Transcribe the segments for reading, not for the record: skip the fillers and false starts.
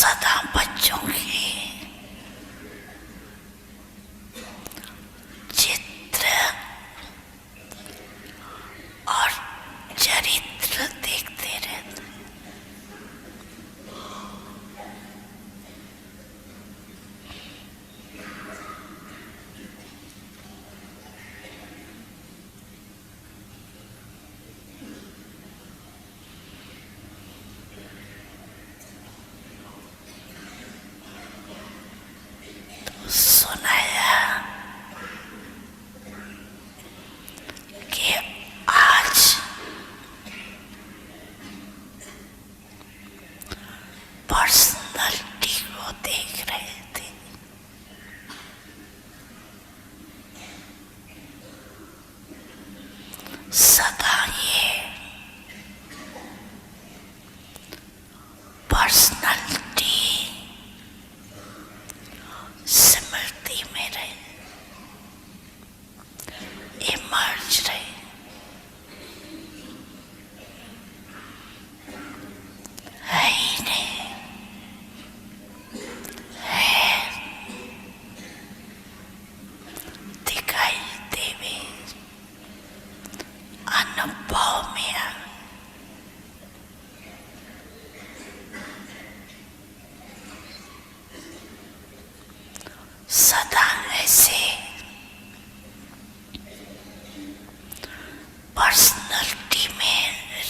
सदा बच्चों की चित्र और चरित्र देखते रहते। सुनाया कि आज पर्सनालिटी को देख रहे थे। सदा ये पर्सनालिटी स्मृति में रहे, इमर्ज रहे। है ही नहीं, है दिखाई देवे, अनुभव में आ। सदा ऐसे पर्सनालिटी में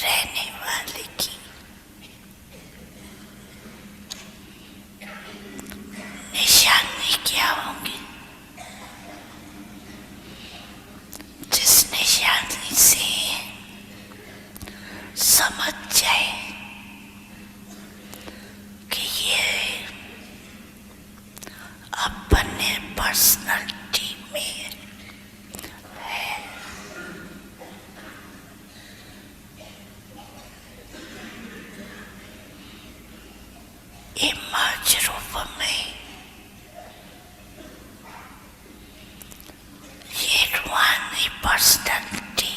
रहने वाले की निशानी क्या होंगी? जिस निशानी से समझ जाए कि ये अपने पर्सनालिटी में है। इमर्ज रूप में ये रूहानी पर्सनालिटी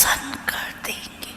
प्रसन्न कर देंगे।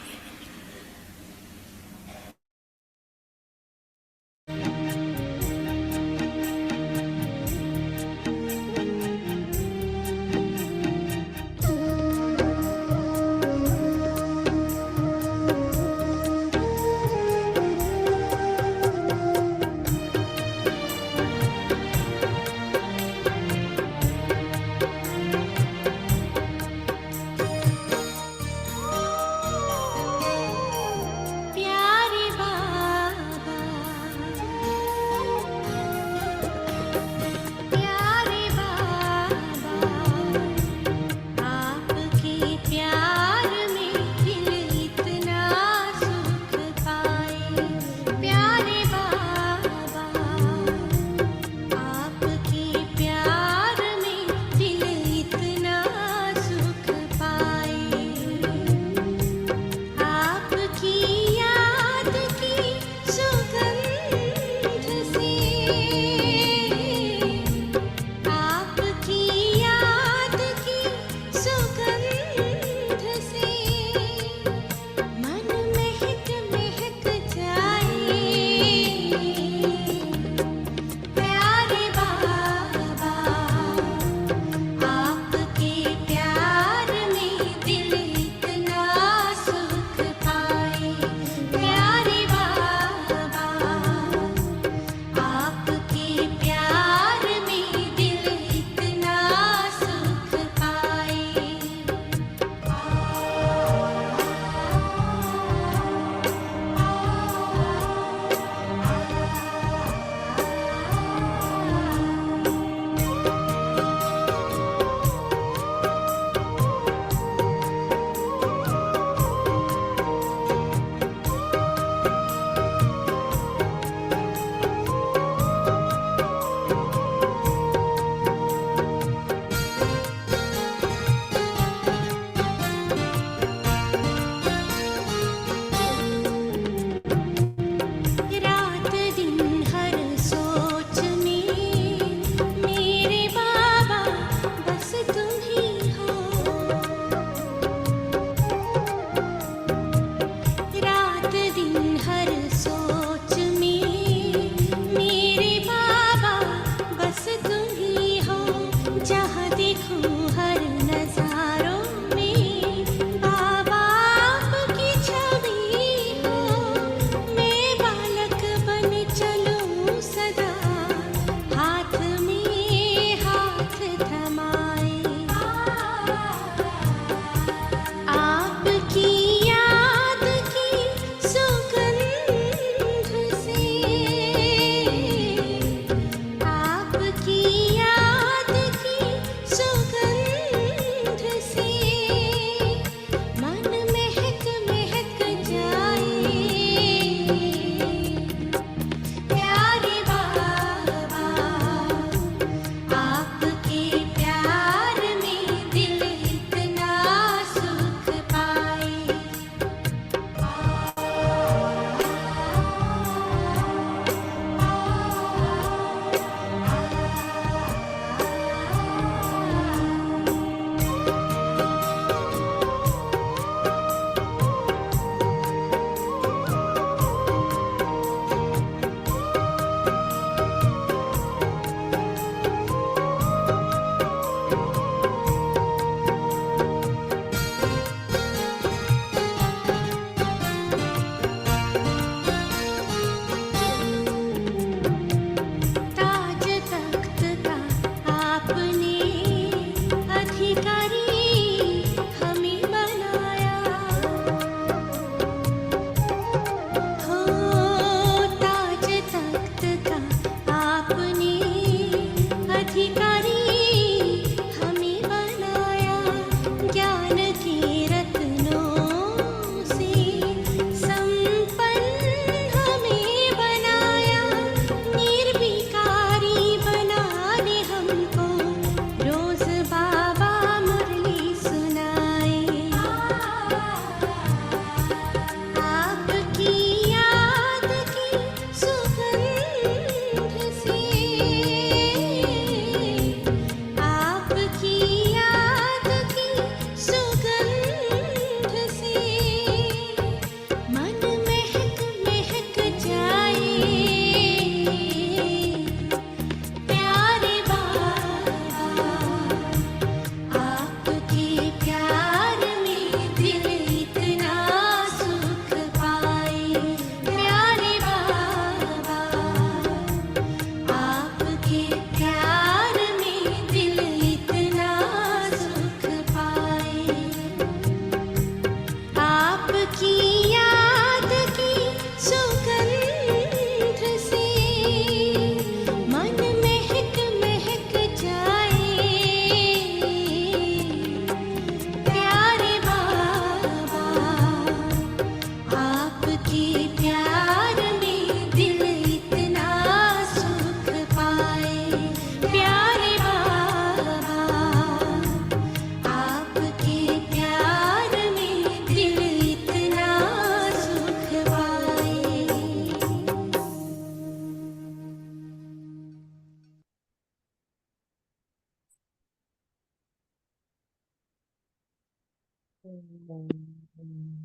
ओम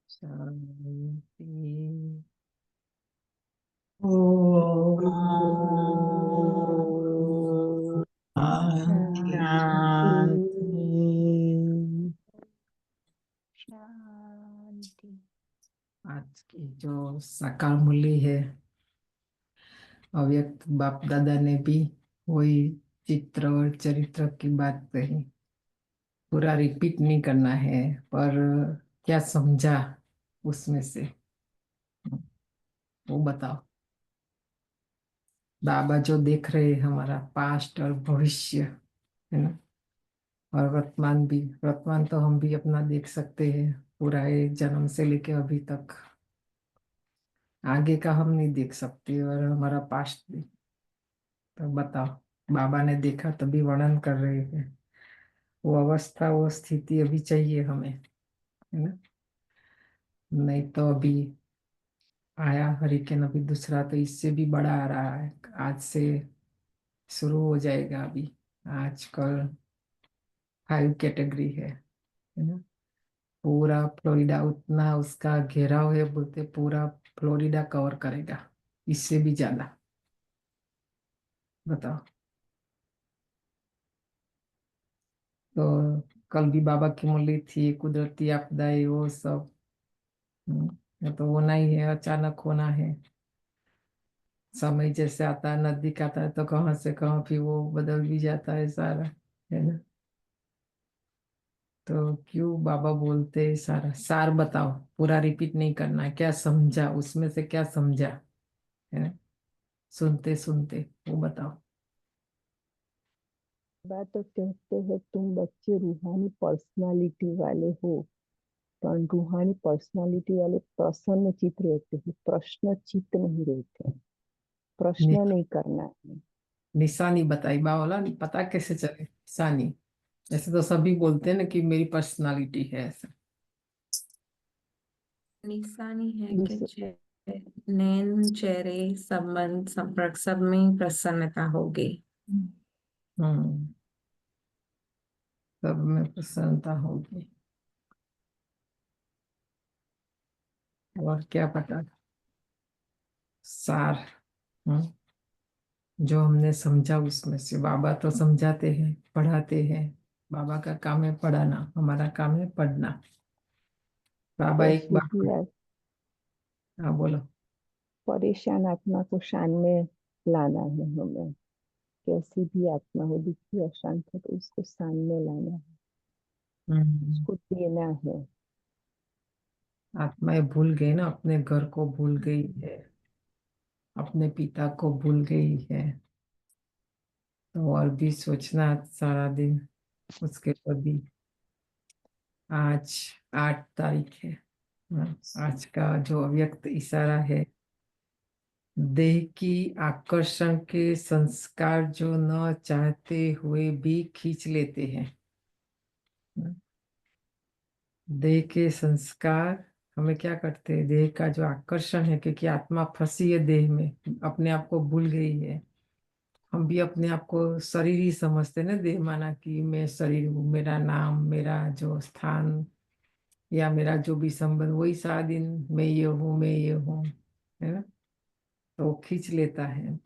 शांति। शांति। शांति। आज की जो साकार मूल्य है, अव्यक्त बाप दादा ने भी वही चित्र और चरित्र की बात कही। पूरा रिपीट नहीं करना है, पर क्या समझा उसमें से वो बताओ। बाबा जो देख रहे हैं हमारा पास्ट और भविष्य, है ना, और वर्तमान भी। वर्तमान तो हम भी अपना देख सकते हैं, पूरा ये जन्म से लेके अभी तक। आगे का हम नहीं देख सकते, और हमारा पास्ट भी। तो बताओ, बाबा ने देखा तभी वर्णन कर रहे हैं। वो अवस्था, वो स्थिति अभी चाहिए हमें, है ना। नहीं तो अभी आया हरिकेन, अभी दूसरा तो इससे भी बड़ा आ रहा है। आज से शुरू हो जाएगा अभी। आजकल 5 कैटेगरी है ना। पूरा फ्लोरिडा, उतना उसका घेराव है, बोलते पूरा फ्लोरिडा कवर करेगा, इससे भी ज्यादा। बताओ। तो कल भी बाबा की मुरली थी, कुदरती आपदाएं वो सब। ये तो होना ही है, अचानक होना है। समय जैसे आता है, नजदीक आता है, तो कहाँ से कहाँ फिर वो बदल भी जाता है सारा, है ना। तो क्यों बाबा बोलते हैं, सारा सार बताओ। पूरा रिपीट नहीं करना है, क्या समझा उसमें से, क्या समझा, है ना। सुनते सुनते वो बताओ। बात तो कहते हैं तुम बच्चे रूहानी पर्सनालिटी वाले हो, पर रूहानी पर्सनालिटी वाले प्रसन्न चित्त रहते हैं, प्रश्न चित्त नहीं रहते हैं। नि, प्रश्न नहीं करना है। निशानी बताई बावला, पता कैसे चले निशानी। ऐसे तो सभी बोलते हैं ना कि मेरी पर्सनालिटी है ऐसा। निशानी है कि जिस नैन चेहरे संबंध संपर्क सब में प्रसन्नता होगी। हम्म, सब में प्रसन्नता होगी। और क्या पता, सार। हम्म, जो हमने समझा उसमें से। बाबा तो समझाते हैं, पढ़ाते हैं। बाबा का काम है पढ़ाना, हमारा काम है पढ़ना। बाबा एक कैसी बार। भी हाँ बोलो। परेशान आत्मा को शान में लाना है हमें। कैसी भी आत्मा हो, दुखी अशांत हो, तो उसको शान में लाना है, हम्म, उसको देना है। आत्माएं भूल गई ना, अपने घर को भूल गई है, अपने पिता को भूल गई है। तो और भी सोचना सारा दिन उसके प्रति। आज 8 तारीख है। हाँ, आज का जो अव्यक्त इशारा है, देह की आकर्षण के संस्कार जो न चाहते हुए भी खींच लेते हैं। देह के संस्कार हमें क्या करते हैं, देह का जो आकर्षण है, क्योंकि आत्मा फंसी है देह में, अपने आप को भूल गई है। हम भी अपने आप को शरीर ही समझते हैं ना, देह माना कि मैं शरीर हूँ, मेरा नाम, मेरा जो स्थान, या मेरा जो भी संबंध, वही सारा दिन मैं ये हूँ, मैं ये हूँ, है ना। तो वो खींच लेता है।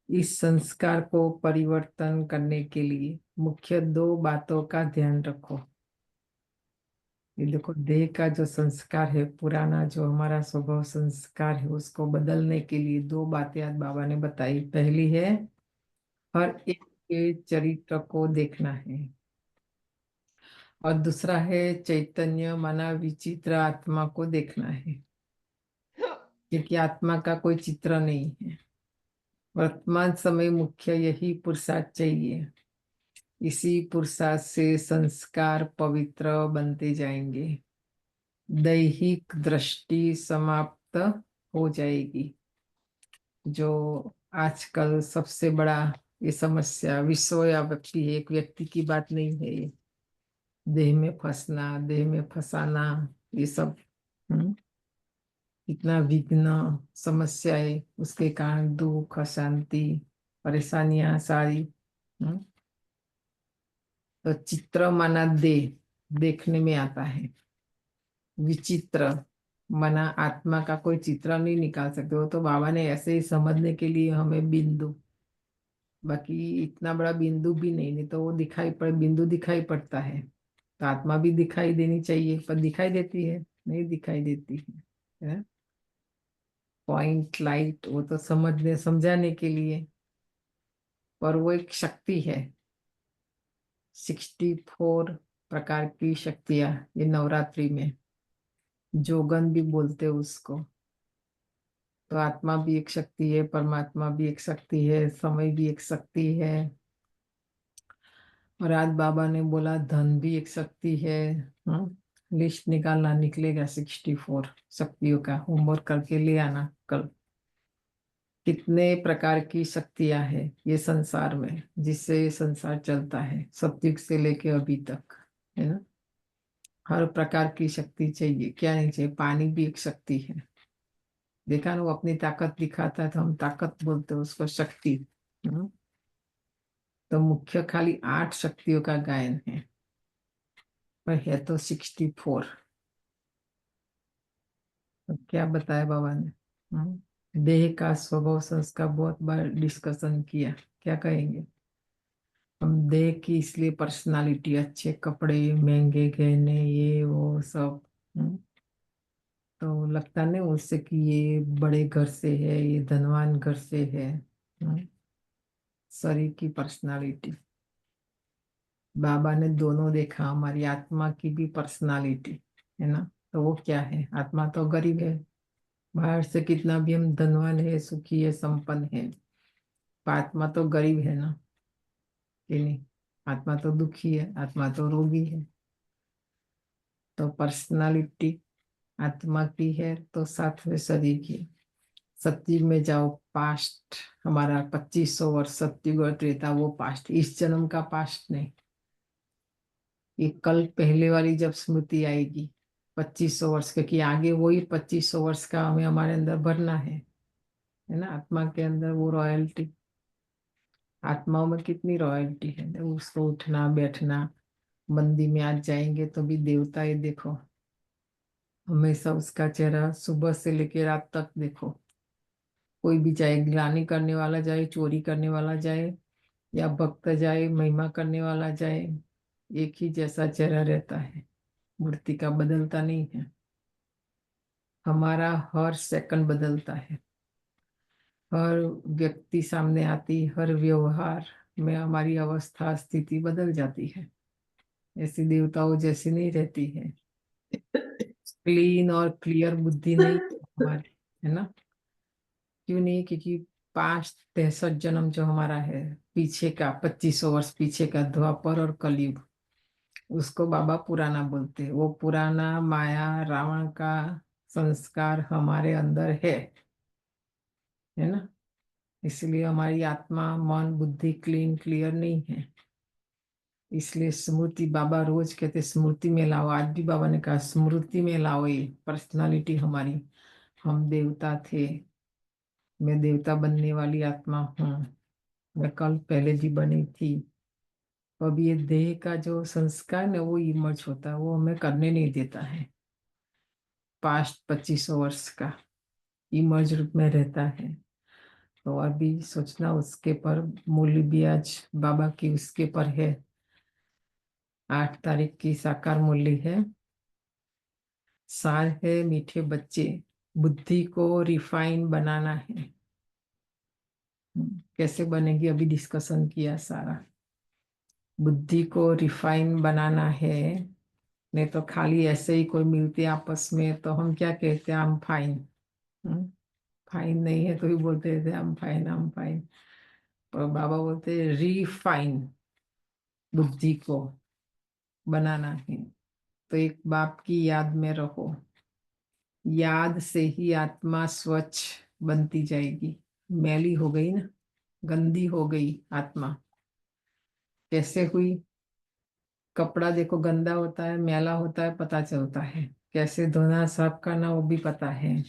इस संस्कार को परिवर्तन करने के लिए मुख्य 2 बातों का ध्यान रखो। ये देखो, देह का जो संस्कार है, पुराना जो हमारा स्वभाव संस्कार है, उसको बदलने के लिए 2 बातें आज बाबा ने बताई। पहली है, हर एक के चरित्र को देखना है। और दूसरा है, चैतन्य माना विचित्र आत्मा को देखना है, क्योंकि आत्मा का कोई चित्र नहीं है। वर्तमान समय मुख्य यही पुरुषार्थ चाहिए। इसी पुरुषार्थ से संस्कार पवित्र बनते जाएंगे, दैहिक दृष्टि समाप्त हो जाएगी। जो आजकल सबसे बड़ा ये समस्या विश्वव्यापी है, एक व्यक्ति की बात नहीं है ये। देह में फंसना, देह में फंसाना, ये सब। हम्म, इतना विघ्न, समस्याएं, उसके कारण दुख, अशांति, परेशानियां सारी। हम्म, तो चित्र माना देह, देखने में आता है। विचित्र मना आत्मा का कोई चित्र नहीं निकाल सकते, वो तो बाबा ने ऐसे ही समझने के लिए हमें बिंदु, बाकी इतना बड़ा बिंदु भी नहीं, नहीं तो वो दिखाई पड़ बिंदु दिखाई पड़ता है, तो आत्मा भी दिखाई देनी चाहिए, पर दिखाई देती है नहीं दिखाई देती है। पॉइंट लाइट वो तो समझने समझाने के लिए, पर वो एक शक्ति है। 64 प्रकार की शक्तियां ये नवरात्रि में, जोगन भी बोलते हैं उसको। तो आत्मा भी एक शक्ति है, परमात्मा भी एक शक्ति है, समय भी एक शक्ति है। और आज बाबा ने बोला धन भी एक शक्ति है। लिस्ट निकालना, निकलेगा 64 शक्तियों का, होमवर्क करके ले आना कल। कितने प्रकार की शक्तियां हैं ये संसार में, जिससे ये संसार चलता है सतयुग से लेके अभी तक, है ना। हर प्रकार की शक्ति चाहिए, क्या नहीं चाहिए। पानी भी एक शक्ति है। देखा ना, वो अपनी ताकत दिखाता है तो हम ताकत बोलते हैं उसको, शक्ति। हम्म, तो मुख्य खाली 8 शक्तियों का गायन है, पर है तो 64। तो क्या बताया बाबा ने। देह का स्वभाव संस्कार बहुत बार डिस्कशन किया, क्या कहेंगे। हम देह की इसलिए पर्सनालिटी, अच्छे कपड़े, महंगे गहने, ये वो सब। हम्म, तो लगता नहीं उससे कि ये बड़े घर से है, ये धनवान घर से है। शरीर की पर्सनालिटी, बाबा ने दोनों देखा, हमारी आत्मा की भी पर्सनालिटी, है ना। तो वो क्या है, आत्मा तो गरीब है। बाहर से कितना भी हम धनवान है, सुखी है, संपन्न है, पर आत्मा तो गरीब है ना, कि नहीं। आत्मा तो दुखी है, आत्मा तो रोगी है। तो पर्सनालिटी आत्मा की है, तो साथ में शरीर की। सतयुग में जाओ, पास्ट हमारा 2500 वर्ष सतयुग और त्रेता, वो पास्ट, इस जन्म का पास्ट नहीं। ये कल पहले वाली जब स्मृति आएगी 2500 वर्ष, क्योंकि आगे वही 2500 वर्ष का हमें हमारे अंदर भरना है ना। आत्मा के अंदर वो रॉयल्टी, आत्माओं में कितनी रॉयल्टी है, उसको उठना बैठना। मंदी में आज जाएंगे तो भी देवता, ये देखो हमेशा उसका चेहरा सुबह से लेकर रात तक देखो। कोई भी जाए, ग्लानि करने वाला जाए, चोरी करने वाला जाए, या भक्त जाए, महिमा करने वाला जाए, एक ही जैसा चेहरा रहता है, मूर्ति का बदलता नहीं है। हमारा हर सेकंड बदलता है, हर व्यक्ति सामने आती, हर व्यवहार में हमारी अवस्था स्थिति बदल जाती है। ऐसी देवताओं जैसी नहीं रहती है। क्लीन और क्लियर बुद्धि नहीं है हमारी, है ना। क्यों नहीं, क्योंकि 5 63 जन्म जो हमारा है, पीछे का 2500 वर्ष पीछे का द्वापर और कलयुग, उसको बाबा पुराना बोलते हैं। वो पुराना माया रावण का संस्कार हमारे अंदर है ना। इसलिए हमारी आत्मा मन बुद्धि क्लीन क्लियर नहीं है। इसलिए स्मृति, बाबा रोज कहते स्मृति में लाओ। आज भी बाबा ने कहा स्मृति में लाओ ये पर्सनालिटी हमारी। हम देवता थे, मैं देवता बनने वाली आत्मा हूँ, मैं कल पहले भी बनी थी। तो अब ये देह का जो संस्कार है वो इमर्ज होता है, वो हमें करने नहीं देता है। पास्ट 2500 वर्ष का इमर्ज रूप में रहता है। तो अभी सोचना उसके पर मूल्य भी आज बाबा की उसके पर है। 8 तारीख की साकार मूल्य है। सार है मीठे बच्चे, बुद्धि को रिफाइन बनाना है। कैसे बनेगी, अभी डिस्कशन किया सारा। बुद्धि को रिफाइन बनाना है, नहीं तो खाली ऐसे ही कोई मिलते आपस में तो हम क्या कहते हैं, हम फाइन। फाइन नहीं है तो भी बोलते थे हम फाइन, हम फाइन। पर बाबा बोलते रिफाइन, बुद्धि को बनाना है। तो एक बाप की याद में रहो, याद से ही आत्मा स्वच्छ बनती जाएगी। मैली हो गई ना, गंदी हो गई आत्मा, कैसे हुई। कपड़ा देखो गंदा होता है, मैला होता है, पता चलता है। कैसे धोना साफ करना वो भी पता है।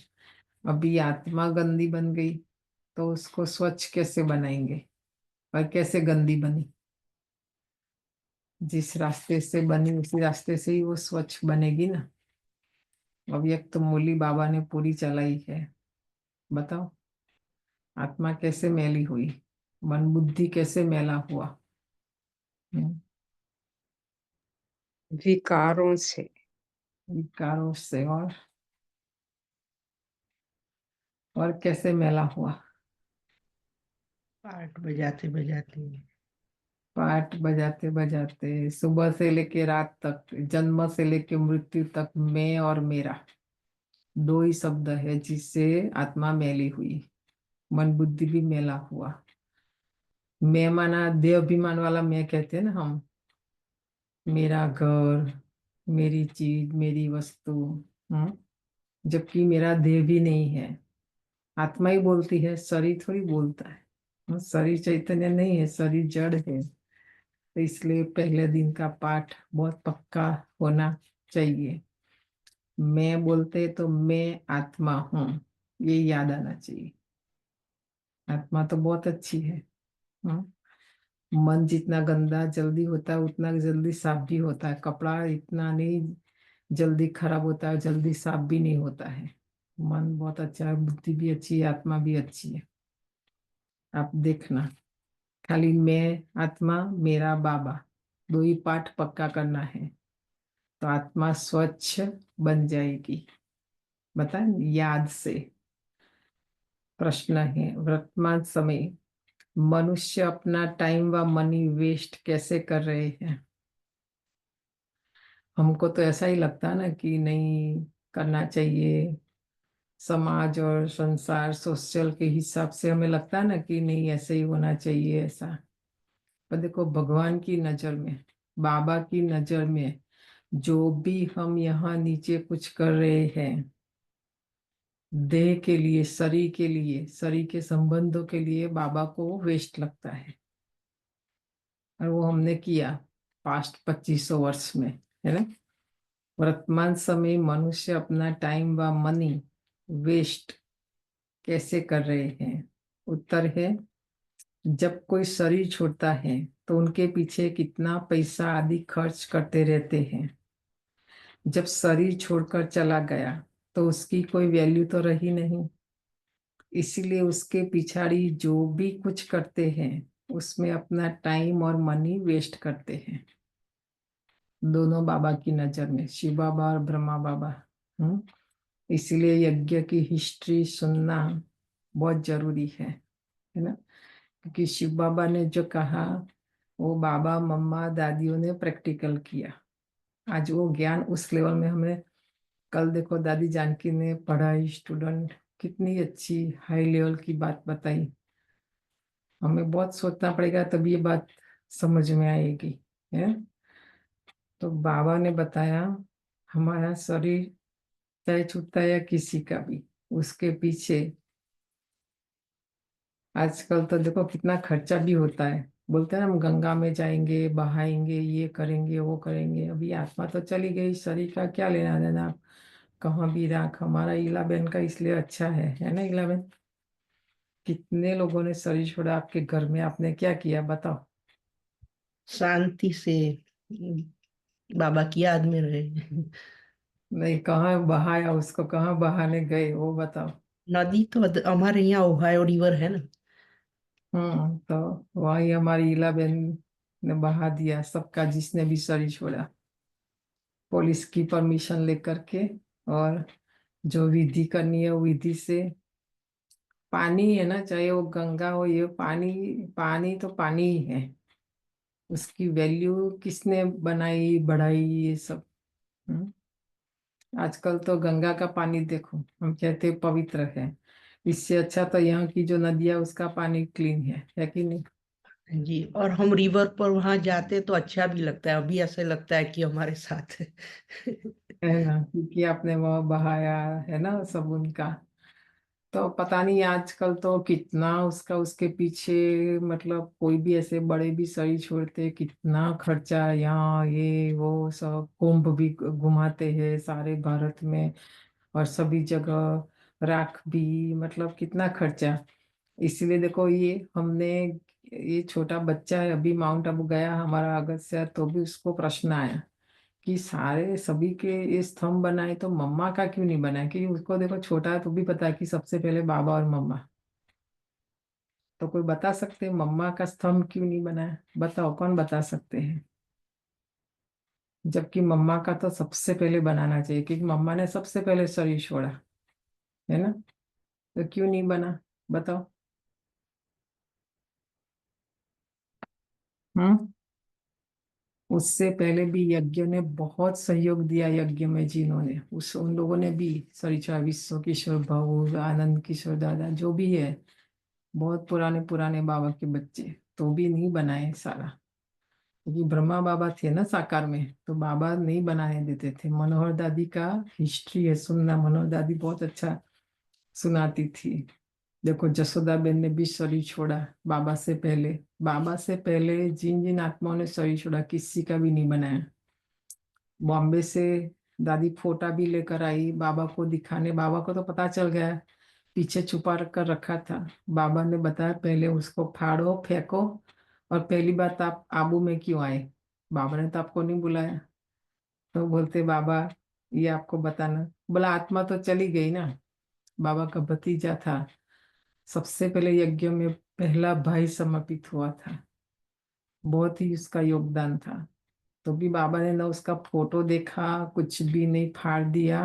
अभी आत्मा गंदी बन गई तो उसको स्वच्छ कैसे बनाएंगे, और कैसे गंदी बनी। जिस रास्ते से बनी उसी रास्ते से ही वो स्वच्छ बनेगी ना। अव्यक्त तो मूली बाबा ने पूरी चलाई है। बताओ, आत्मा कैसे मैली हुई, मन बुद्धि कैसे मैला हुआ? हम्म, विकारों से। विकारों से। और कैसे मैला हुआ? पाठ बजाते बजाते। पाठ बजाते बजाते, सुबह से लेके रात तक, जन्म से लेके मृत्यु तक, मैं और मेरा, दो ही शब्द है जिससे आत्मा मैली हुई, मन बुद्धि भी मैला हुआ। मैं माना देह अभिमान वाला मैं कहते हैं ना हम, मेरा घर, मेरी चीज, मेरी वस्तु। हम्म, जबकि मेरा देह भी नहीं है। आत्मा ही बोलती है, शरीर थोड़ी बोलता है। शरीर चैतन्य नहीं है, शरीर जड़ है। तो इसलिए पहले दिन का पाठ बहुत पक्का होना चाहिए। मैं बोलते तो मैं आत्मा हूँ, ये याद आना चाहिए। आत्मा तो बहुत अच्छी है। मन जितना गंदा जल्दी होता है उतना जल्दी साफ भी होता है। कपड़ा इतना नहीं जल्दी खराब होता है, जल्दी साफ भी नहीं होता है। मन बहुत अच्छा है, बुद्धि भी अच्छी है, आत्मा भी अच्छी है। आप देखना, खाली मैं, आत्मा, मेरा बाबा, दो ही पाठ पक्का करना है तो आत्मा स्वच्छ बन जाएगी। बता, याद से। प्रश्न है, वर्तमान समय मनुष्य अपना टाइम व मनी वेस्ट कैसे कर रहे हैं? हमको तो ऐसा ही लगता है ना कि नहीं करना चाहिए। समाज और संसार सोशल के हिसाब से हमें लगता है ना कि नहीं ऐसे ही होना चाहिए ऐसा। पर देखो, भगवान की नजर में, बाबा की नजर में, जो भी हम यहाँ नीचे कुछ कर रहे हैं, देह के लिए, शरीर के लिए, शरीर के संबंधों के लिए, बाबा को वेस्ट लगता है। और वो हमने किया पास्ट 2500 वर्ष में, है ना। वर्तमान समय मनुष्य अपना टाइम व मनी वेस्ट कैसे कर रहे हैं? उत्तर है, जब कोई शरीर छोड़ता है तो उनके पीछे कितना पैसा आदि खर्च करते रहते हैं। जब शरीर छोड़कर चला गया तो उसकी कोई वैल्यू तो रही नहीं। इसीलिए उसके पिछाड़ी जो भी कुछ करते हैं उसमें अपना टाइम और मनी वेस्ट करते हैं। दोनों बाबा की नजर में, शिव बाबा और ब्रह्मा बाबा। हम्म, इसीलिए यज्ञ की हिस्ट्री सुनना बहुत जरूरी है ना। क्योंकि शिव बाबा ने जो कहा वो बाबा मम्मा दादियों ने प्रैक्टिकल किया। आज वो ज्ञान उस लेवल में हमें, कल देखो दादी जानकी ने पढ़ाई, स्टूडेंट कितनी अच्छी हाई लेवल की बात बताई। हमें बहुत सोचना पड़ेगा तभी ये बात समझ में आएगी, है। तो बाबा ने बताया, हमारा शरीर चाहे छूटता है या किसी का भी, उसके पीछे आजकल तो देखो कितना खर्चा भी होता है। बोलते हैं ना, हम गंगा में जाएंगे, बहाएंगे, ये करेंगे, वो करेंगे। अभी आत्मा तो चली गई, शरीर का क्या लेना देना। आप कहाँ भी राख, हमारा इला बहन का इसलिए अच्छा है ना। इला बहन, कितने लोगों ने शरीर छोड़ा आपके घर में, आपने क्या किया बताओ? शांति से बाबा की याद में रहे। नहीं, कहाँ बहाया उसको, कहाँ बहाने गए वो बताओ? नदी तो हमारे यहाँ ओहायो रिवर है ना। तो वही हमारी इला बहन ने बहा दिया सबका, जिसने भी शरीर छोड़ा, पुलिस की परमिशन लेकर के। और जो विधि करनी है वो विधि से। पानी है ना, चाहे वो गंगा हो, ये पानी, पानी तो पानी ही है। उसकी वैल्यू किसने बनाई बढ़ाई, ये सब। हम्म? आजकल तो गंगा का पानी देखो, हम कहते हैं पवित्र है। इससे अच्छा तो यहाँ की जो नदियाँ, उसका पानी क्लीन है कि नहीं? जी, और हम रिवर पर वहां जाते तो अच्छा भी लगता है, अभी ऐसे लगता है कि हमारे साथ है। है ना, क्योंकि आपने वह बहाया है ना सब उनका। तो पता नहीं आजकल तो कितना उसका, उसके पीछे, मतलब कोई भी ऐसे बड़े भी शरीर छोड़ते, कितना खर्चा, यहाँ ये वो सब, कुंभ भी घुमाते हैं सारे भारत में और सभी जगह, राख भी, मतलब कितना खर्चा। इसलिए देखो, ये हमने ये छोटा बच्चा है, अभी माउंट आबू गया हमारा अगस्त्य, तो भी उसको प्रश्न आया कि सारे सभी के ये स्तंभ बनाए तो मम्मा का क्यों नहीं बनाया, क्योंकि उसको देखो छोटा है तो भी पता है कि सबसे पहले बाबा और मम्मा। तो कोई बता सकते हैं मम्मा का स्तंभ क्यों नहीं बनाया? बताओ, कौन बता सकते हैं? जबकि मम्मा का तो सबसे पहले बनाना चाहिए, क्योंकि मम्मा ने सबसे पहले शरीर छोड़ा है ना। तो क्यों नहीं बना, बताओ। हम्म। उससे पहले भी यज्ञ ने बहुत सहयोग दिया, यज्ञ में जिन्होंने उन लोगों ने भी, सरिता विश्व किशोर भाऊ, आनंद किशोर दादा, जो भी है, बहुत पुराने पुराने बाबा के बच्चे, तो भी नहीं बनाए सारा। क्योंकि ब्रह्मा बाबा थे ना साकार में, तो बाबा नहीं बनाने देते थे। मनोहर दादी का हिस्ट्री है सुनना, मनोहर दादी बहुत अच्छा सुनाती थी। देखो जसोदा बेन ने भी शरीर छोड़ा बाबा से पहले। बाबा से पहले जिन जिन आत्माओं ने शरीर छोड़ा किसी का भी नहीं बनाया। बॉम्बे से दादी फोटा भी लेकर आई बाबा को दिखाने। बाबा को तो पता चल गया, पीछे छुपा कर रखा था। बाबा ने बताया पहले उसको फाड़ो फेंको, और पहली बात आप आबू में क्यों आए? बाबा ने तो आपको नहीं बुलाया। तो बोलते बाबा ये आपको बताना। बोला आत्मा तो चली गई ना। बाबा का भतीजा था, सबसे पहले यज्ञ में पहला भाई समर्पित हुआ था, बहुत ही उसका योगदान था। तो भी बाबा ने ना उसका फोटो देखा, कुछ भी नहीं, फाड़ दिया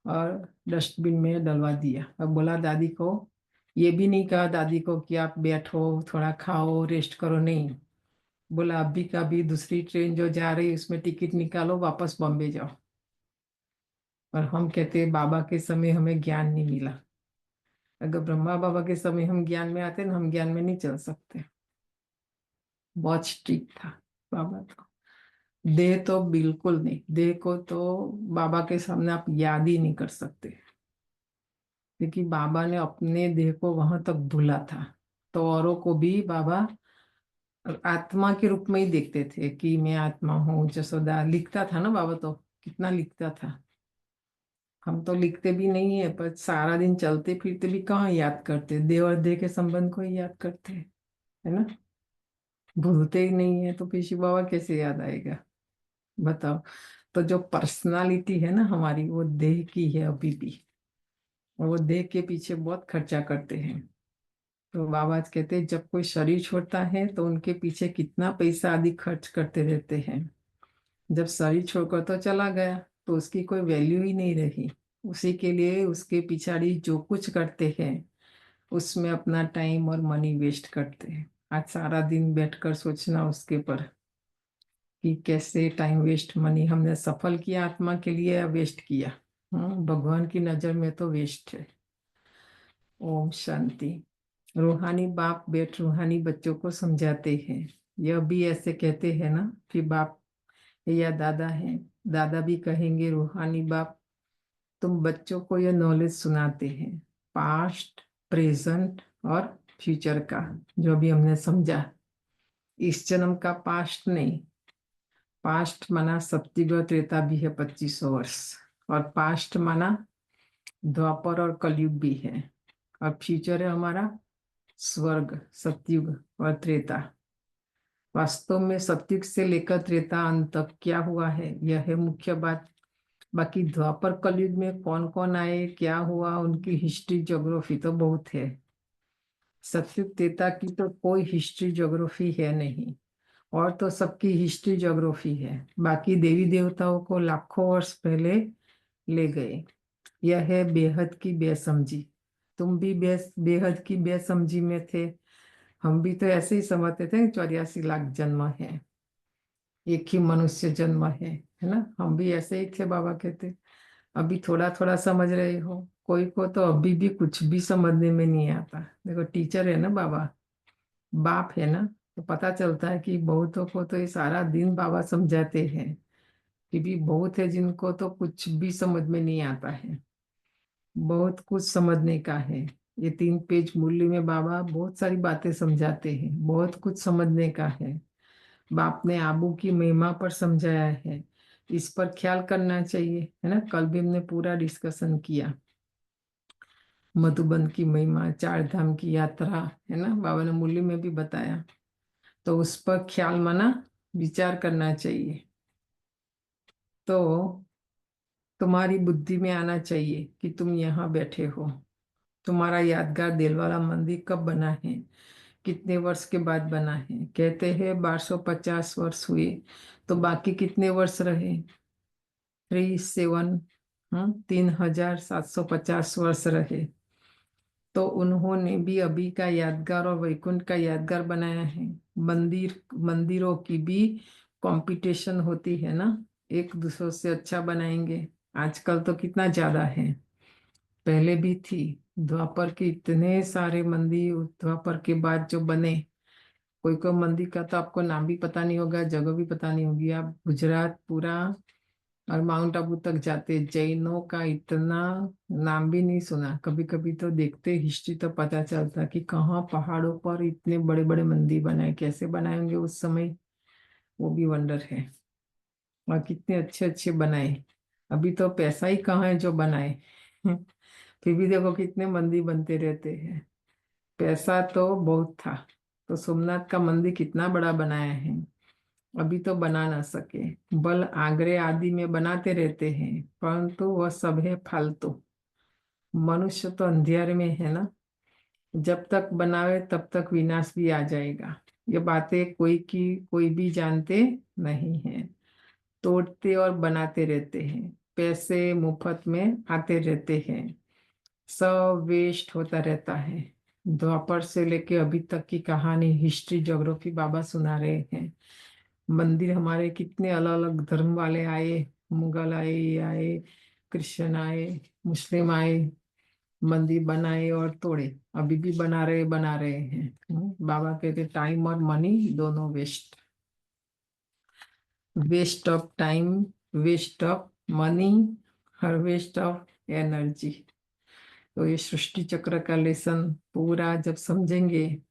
और डस्टबिन में डलवा दिया। और बोला दादी को, ये भी नहीं कहा दादी को कि आप बैठो थोड़ा खाओ रेस्ट करो, नहीं। बोला अभी का भी दूसरी ट्रेन जो जा रही है उसमें टिकट निकालो, वापस बॉम्बे जाओ। और हम कहते हैं बाबा के समय हमें ज्ञान नहीं मिला। अगर ब्रह्मा बाबा के समय हम ज्ञान में आते ना, हम ज्ञान में नहीं चल सकते। बहुत स्ट्रिक्ट था बाबा तो। देह तो बिल्कुल नहीं, देह को तो बाबा के सामने आप याद ही नहीं कर सकते, क्योंकि बाबा ने अपने देह को वहां तक भूला था। तो औरों को भी बाबा आत्मा के रूप में ही देखते थे कि मैं आत्मा हूँ। जसोदा लिखता था ना बाबा, तो कितना लिखता था। हम तो लिखते भी नहीं है, पर सारा दिन चलते फिरते भी कहाँ याद करते, देह और देह के संबंध को ही याद करते हैं, है ना। भूलते ही नहीं है तो फिर शिव बाबा कैसे याद आएगा, बताओ। तो जो पर्सनालिटी है ना हमारी, वो देह की है अभी भी, और वो देह के पीछे बहुत खर्चा करते हैं। तो बाबा आज कहते हैं जब कोई शरीर छोड़ता है तो उनके पीछे कितना पैसा आदि खर्च करते रहते हैं। जब शरीर छोड़कर तो चला गया तो उसकी कोई वैल्यू ही नहीं रही। उसी के लिए उसके पिछाड़ी जो कुछ करते हैं उसमें अपना टाइम और मनी वेस्ट करते हैं। आज सारा दिन बैठकर सोचना उसके पर कि कैसे टाइम वेस्ट, मनी हमने सफल किया आत्मा के लिए या वेस्ट किया। भगवान की नजर में तो वेस्ट है। ओम शांति। रूहानी बाप बेट रूहानी बच्चों को समझाते हैं। यह भी ऐसे कहते हैं ना कि बाप या दादा है, दादा भी कहेंगे रूहानी बाप तुम बच्चों को यह नॉलेज सुनाते हैं पास्ट, प्रेजेंट और फ्यूचर का। जो भी हमने समझा, इस जन्म का पास्ट नहीं। पास्ट माना सत्युग और त्रेता भी है 2500 वर्ष, और पास्ट माना द्वापर और कलयुग भी है, और फ्यूचर है हमारा स्वर्ग, सतयुग और त्रेता। वास्तव में सतयुग से लेकर त्रेता अंत तक क्या हुआ है, यह है मुख्य बात। बाकी द्वापर कलयुग में कौन कौन आए, क्या हुआ, उनकी हिस्ट्री ज्योग्राफी तो बहुत है। सतयुग त्रेता की तो कोई हिस्ट्री ज्योग्राफी है नहीं, और तो सबकी हिस्ट्री ज्योग्राफी है। बाकी देवी देवताओं को लाखों वर्ष पहले ले गए। यह है बेहद की बेसमझी। तुम भी बेहद की बेसमझी में थे। हम भी तो ऐसे ही समझते थे 84 लाख जन्म है, एक ही मनुष्य जन्म है ना। हम भी ऐसे ही थे, बाबा कहते। अभी थोड़ा थोड़ा समझ रहे हो, कोई को तो अभी भी कुछ भी समझने में नहीं आता। देखो टीचर है ना बाबा, बाप है ना, तो पता चलता है कि बहुतों को तो ये सारा दिन बाबा समझाते हैं। कि भी बहुत है जिनको तो कुछ भी समझ में नहीं आता है। बहुत कुछ समझने का है। ये 3 पेज मूल्य में बाबा बहुत सारी बातें समझाते हैं, बहुत कुछ समझने का है। बाप ने आबू की महिमा पर समझाया है, इस पर ख्याल करना चाहिए, है ना। कल भी हमने पूरा डिस्कशन किया। मधुबन की महिमा, चार धाम की यात्रा, है ना, बाबा ने मुरली में भी बताया। तो उस पर ख्याल माना विचार करना चाहिए। तो तुम्हारी बुद्धि में आना चाहिए कि तुम यहाँ बैठे हो। तुम्हारा यादगार दिलवाला मंदिर कब बना है, कितने वर्ष के बाद बना है? कहते हैं 1250 वर्ष हुए, तो बाकी कितने वर्ष रहे? 3750 वर्ष रहे। तो उन्होंने भी अभी का यादगार और वैकुंठ का यादगार बनाया है। मंदिरों की भी कंपटीशन होती है ना, एक दूसरे से अच्छा बनाएंगे। आजकल तो कितना ज्यादा है, पहले भी थी। द्वापर के इतने सारे मंदिर द्वापर के बाद जो बने, कोई कोई मंदिर का तो आपको नाम भी पता नहीं होगा, जगह भी पता नहीं होगी। आप गुजरात पूरा और माउंट आबू तक जाते, जैनों का इतना नाम भी नहीं सुना। कभी कभी तो देखते हिस्ट्री तो पता चलता कि कहाँ पहाड़ों पर इतने बड़े बड़े मंदिर बनाए, कैसे बनाए होंगे उस समय, वो भी वंडर है। और कितने अच्छे अच्छे बनाए। अभी तो पैसा ही कहाँ है जो बनाए फिर भी देखो कितने मंदिर बनते रहते हैं। पैसा तो बहुत था, तो सोमनाथ का मंदिर कितना बड़ा बनाया है। अभी तो बना ना सके, बल आगरे आदि में बनाते रहते हैं, परंतु वह सब है फालतू। मनुष्य तो अंधियारे में है ना, जब तक बनावे तब तक विनाश भी आ जाएगा। ये बातें कोई भी जानते नहीं है। तोड़ते और बनाते रहते हैं, पैसे मुफ्त में आते रहते हैं, सब वेस्ट होता रहता है। द्वापर से लेके अभी तक की कहानी, हिस्ट्री, ज्योग्राफी बाबा सुना रहे हैं। मंदिर हमारे कितने अलग अलग धर्म वाले आए, मुगल आए, ये आए, क्रिश्चियन आए, मुस्लिम आए, मंदिर बनाए और तोड़े। अभी भी बना रहे हैं। बाबा कहते टाइम और मनी दोनों waste. Waste of time, waste of money और वेस्ट ऑफ एनर्जी। तो ये सृष्टि चक्र का लेसन पूरा जब समझेंगे,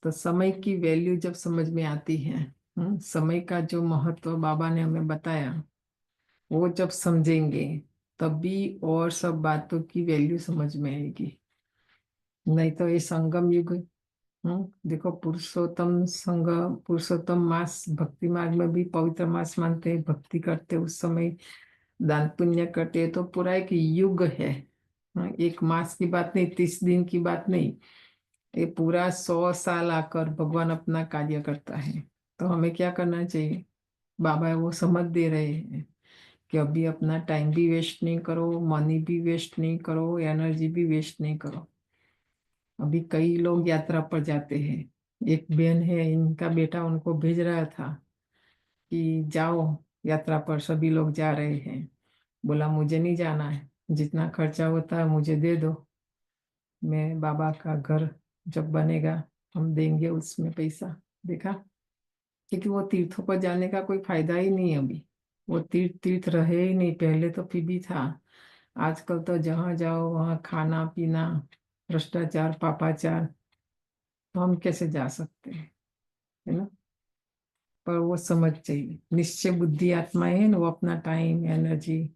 तो समय की वैल्यू जब समझ में आती है, समय का जो महत्व बाबा ने हमें बताया, वो जब समझेंगे तभी और सब बातों की वैल्यू समझ में आएगी। नहीं तो ये संगम युग, देखो पुरुषोत्तम संग, पुरुषोत्तम मास भक्ति मार्ग में भी पवित्र मास मानते हैं, भक्ति करते उस समय दान पुण्य करते हैं, तो पूरा एक युग है। एक मास की बात नहीं, 30 दिन की बात नहीं, ये पूरा 100 साल आकर भगवान अपना कार्य करता है। तो हमें क्या करना चाहिए? बाबा वो समझ दे रहे हैं कि अभी अपना टाइम भी वेस्ट नहीं करो, मनी भी वेस्ट नहीं करो, एनर्जी भी वेस्ट नहीं करो। अभी कई लोग यात्रा पर जाते हैं। एक बहन है, इनका बेटा उनको भेज रहा था कि जाओ यात्रा पर, सभी लोग जा रहे हैं। बोला मुझे नहीं जाना है, जितना खर्चा होता है मुझे दे दो, मैं बाबा का घर जब बनेगा हम देंगे उसमें पैसा। देखा, क्योंकि वो तीर्थों पर जाने का कोई फायदा ही नहीं है अभी। वो तीर्थ तीर्थ रहे ही नहीं, पहले तो फिर भी था। आजकल तो जहाँ जाओ वहाँ खाना पीना, भ्रष्टाचार, पापाचार, तो हम कैसे जा सकते हैं, है ना। पर वो समझ चाहिए, निश्चय बुद्धि आत्माएं है ना, वो अपना टाइम एनर्जी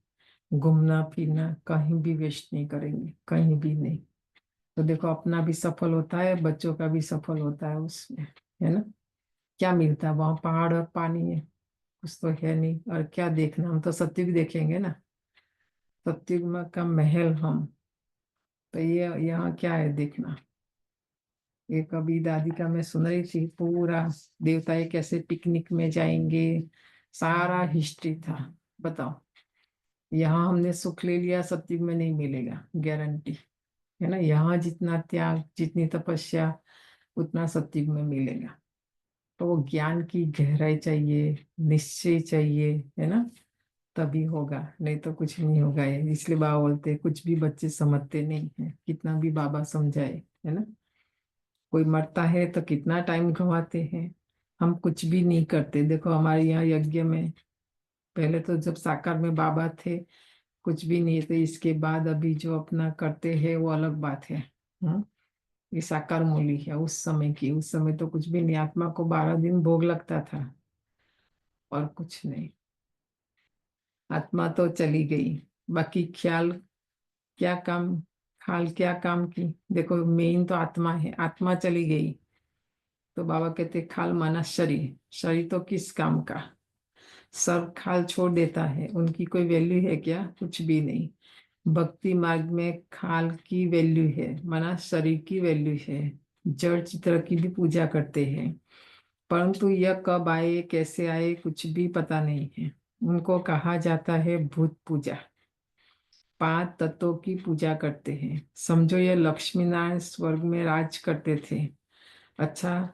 घूमना फिरना कहीं भी वेस्ट नहीं करेंगे, कहीं भी नहीं। तो देखो अपना भी सफल होता है, बच्चों का भी सफल होता है उसमें, है ना। क्या मिलता है वहां? पहाड़ और पानी है, कुछ तो है नहीं। और क्या देखना, हम तो सत्युग देखेंगे ना, सत्युग में का महल हम। तो ये यहाँ क्या है देखना? एक अभी दादी का मैं सुन रही थी, पूरा देवताएं कैसे पिकनिक में जाएंगे, सारा हिस्ट्री था। बताओ, यहाँ हमने सुख ले लिया, सत्युग में नहीं मिलेगा, गारंटी है ना। यहाँ जितना त्याग, जितनी तपस्या, उतना सत्युग में मिलेगा। तो वो ज्ञान की गहराई चाहिए, निश्चय चाहिए, है ना, तभी होगा, नहीं तो कुछ नहीं होगा। ये इसलिए बाबा बोलते हैं, कुछ भी बच्चे समझते नहीं है, कितना भी बाबा समझाए, है ना। कोई मरता है तो कितना टाइम गंवाते हैं, हम कुछ भी नहीं करते। देखो हमारे यहाँ यज्ञ में, पहले तो जब साकार में बाबा थे कुछ भी नहीं थे, इसके बाद अभी जो अपना करते हैं वो अलग बात है। ये साकार मूली है उस समय की, उस समय तो कुछ भी नहीं, आत्मा को 12 दिन भोग लगता था और कुछ नहीं। आत्मा तो चली गई, बाकी ख्याल क्या काम, खाल क्या काम की? देखो मेन तो आत्मा है, आत्मा चली गई तो बाबा कहते खाल माना शरीर, शरीर तो किस काम का? सब खाल छोड़ देता है, उनकी कोई वैल्यू है क्या? कुछ भी नहीं। भक्ति मार्ग में खाल की वैल्यू है, माना शरीर की वैल्यू है। जड़ चित्र की भी पूजा करते हैं, परंतु यह कब आए कैसे आए कुछ भी पता नहीं है। उनको कहा जाता है भूत पूजा। 5 तत्वों की पूजा करते हैं। समझो ये लक्ष्मी नारायण स्वर्ग में राज करते थे। अच्छा,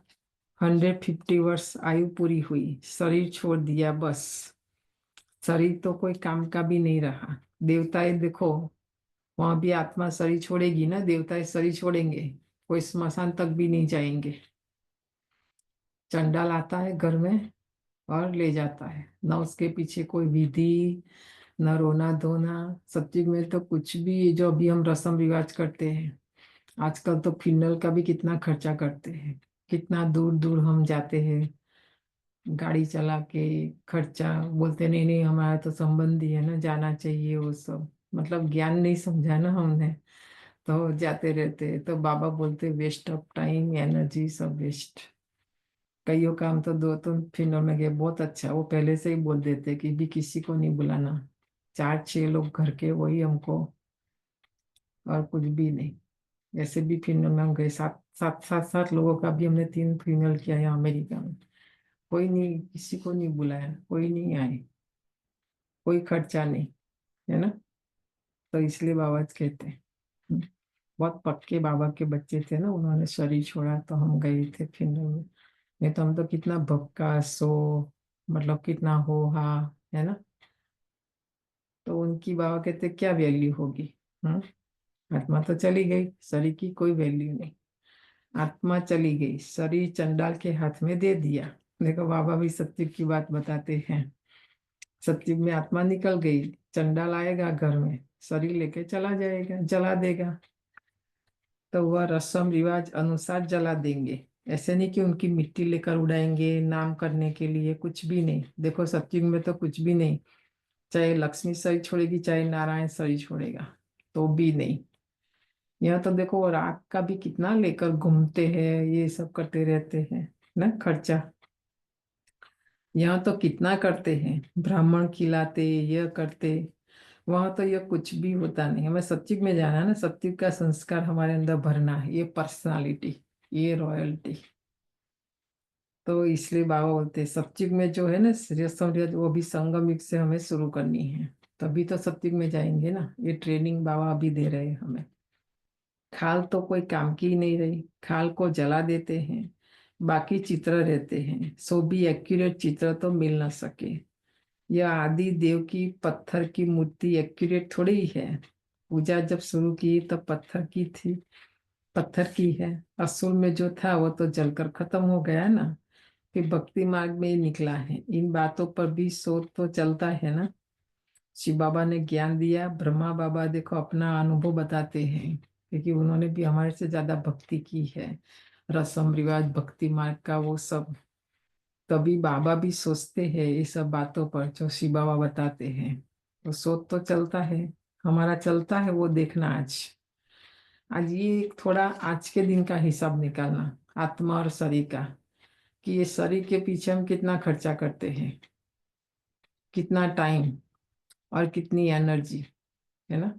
150 वर्ष आयु पूरी हुई, शरीर छोड़ दिया, बस शरीर तो कोई काम का भी नहीं रहा। देवताएं देखो, वहां भी आत्मा शरीर छोड़ेगी ना, देवताएं शरीर छोड़ेंगे, कोई स्मशान तक भी नहीं जाएंगे। चंडाल आता है घर में और ले जाता है, न उसके पीछे कोई विधि, न रोना धोना। सत्युग में तो कुछ भी, जो अभी हम रस्म रिवाज करते हैं, आजकल तो फिनल का भी कितना खर्चा करते हैं, कितना दूर दूर हम जाते हैं गाड़ी चला के। खर्चा बोलते नहीं नहीं हमारा तो संबंधी है ना, जाना चाहिए वो सब, मतलब ज्ञान नहीं समझा ना हमने, तो जाते रहते। तो बाबा बोलते वेस्ट ऑफ टाइम एनर्जी सब वेस्ट। कईयों काम तो 2 फिनल में गए, बहुत अच्छा, वो पहले से ही बोल देते कि भी किसी को नहीं बुलाना, 4-6 लोग घर के, वही हमको, और कुछ भी नहीं। ऐसे भी फिनल में हम गए, 7 लोगों का भी हमने 3 फिनल किया है अमेरिका में। कोई नहीं, किसी को नहीं बुलाया, कोई नहीं आए, कोई खर्चा नहीं, है ना। तो इसलिए बाबा कहते हैं, बहुत पक्के बाबा के बच्चे थे ना, उन्होंने शरीर छोड़ा तो हम गए थे फिनल में। नहीं तो हम तो कितना भक्का सो, मतलब कितना हो हा, है ना। तो उनकी बाबा कहते क्या वैल्यू होगी? आत्मा तो चली गई, शरीर की कोई वैल्यू नहीं। आत्मा चली गई, शरीर चंडाल के हाथ में दे दिया। देखो बाबा भी सत्युग की बात बताते हैं। सत्युग में आत्मा निकल गई, चंडाल आएगा घर में, शरीर लेके चला जाएगा, जला देगा। तो वह रस्म रिवाज अनुसार जला देंगे, ऐसे नहीं कि उनकी मिट्टी लेकर उड़ाएंगे नाम करने के लिए, कुछ भी नहीं। देखो सत्युग में तो कुछ भी नहीं, चाहे लक्ष्मी शरीर छोड़ेगी चाहे नारायण शरीर छोड़ेगा, तो भी नहीं। यहाँ तो देखो रात का भी कितना लेकर घूमते हैं, ये सब करते रहते हैं ना, खर्चा। यहाँ तो कितना करते हैं, ब्राह्मण खिलाते, यह करते। वहां तो यह कुछ भी होता नहीं। हमें सत्युग में जाना है ना, सत्युग का संस्कार हमारे अंदर भरना है, ये पर्सनालिटी, ये रॉयल्टी। तो इसलिए बाबा बोलते हैं सत्युग में जो है ना रस्म वो भी संगम युग से हमें शुरू करनी है, तभी तो सत्युग में जाएंगे ना। ये ट्रेनिंग बाबा अभी दे रहे हैं हमें। खाल तो कोई काम की ही नहीं रही, खाल को जला देते हैं, बाकी चित्र रहते हैं, सो भी एक्यूरेट चित्र तो मिल ना सके। यह आदि देव की पत्थर की मूर्ति एक्यूरेट थोड़ी ही है। पूजा जब शुरू की तब पत्थर की थी, पत्थर की है। असुर में जो था वो तो जलकर खत्म हो गया ना, फिर भक्ति मार्ग में ही निकला है। इन बातों पर भी शोध तो चलता है ना। शिव बाबा ने ज्ञान दिया, ब्रह्मा बाबा देखो अपना अनुभव बताते हैं, क्योंकि उन्होंने भी हमारे से ज्यादा भक्ति की है, रस्म रिवाज भक्ति मार्ग का वो सब। तभी बाबा भी सोचते हैं ये सब बातों पर जो शिव बाबा बताते हैं। तो शोध तो चलता है, हमारा चलता है, वो देखना आज। आज ये एक थोड़ा आज के दिन का हिसाब निकालना आत्मा और शरीर का, कि ये शरीर के पीछे हम कितना खर्चा करते हैं, कितना टाइम और कितनी एनर्जी, है ना।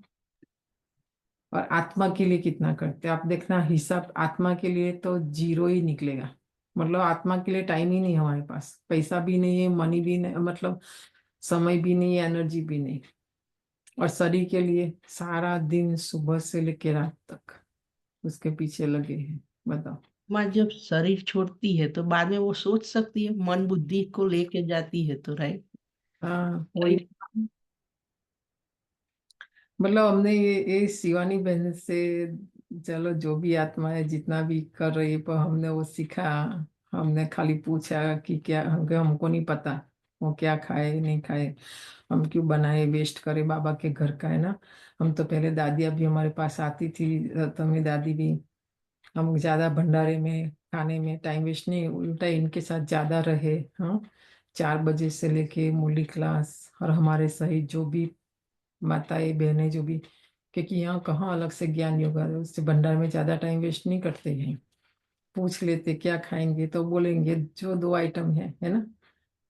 और आत्मा के लिए कितना करते हैं, आप देखना हिसाब आत्मा के लिए तो जीरो ही निकलेगा। मतलब आत्मा के लिए टाइम ही नहीं हमारे पास, पैसा भी नहीं है, मनी भी नहीं, मतलब समय भी नहीं, एनर्जी भी नहीं। और शरीर के लिए सारा दिन सुबह से लेकर रात तक उसके पीछे लगे हैं, बताओ। माँ जब शरीर छोड़ती है तो बाद में वो सोच सकती है, मन बुद्धि को लेके जाती है तो, राइट। हाँ वही, मतलब हमने ये शिवानी बहन से, चलो जो भी आत्मा है जितना भी कर रही है, पर हमने वो सीखा। हमने खाली पूछा कि क्या, हमको नहीं पता वो क्या खाए नहीं खाए, हम क्यों बनाए वेस्ट करे, बाबा के घर का है ना। हम तो पहले दादी अभी हमारे पास आती थी तो मेरी दादी भी, हम ज्यादा भंडारे में खाने में टाइम वेस्ट नहीं, उल्टा इनके साथ ज्यादा रहे। हाँ, 4 बजे से लेके मूली क्लास, और हमारे सही जो भी माताएं बहनें जो भी क्योंकि यहाँ कहाँ अलग से ज्ञान योगा है, उससे भंडार में ज्यादा टाइम वेस्ट नहीं करते हैं। पूछ लेते क्या खाएंगे तो बोलेंगे जो 2 आइटम है ना।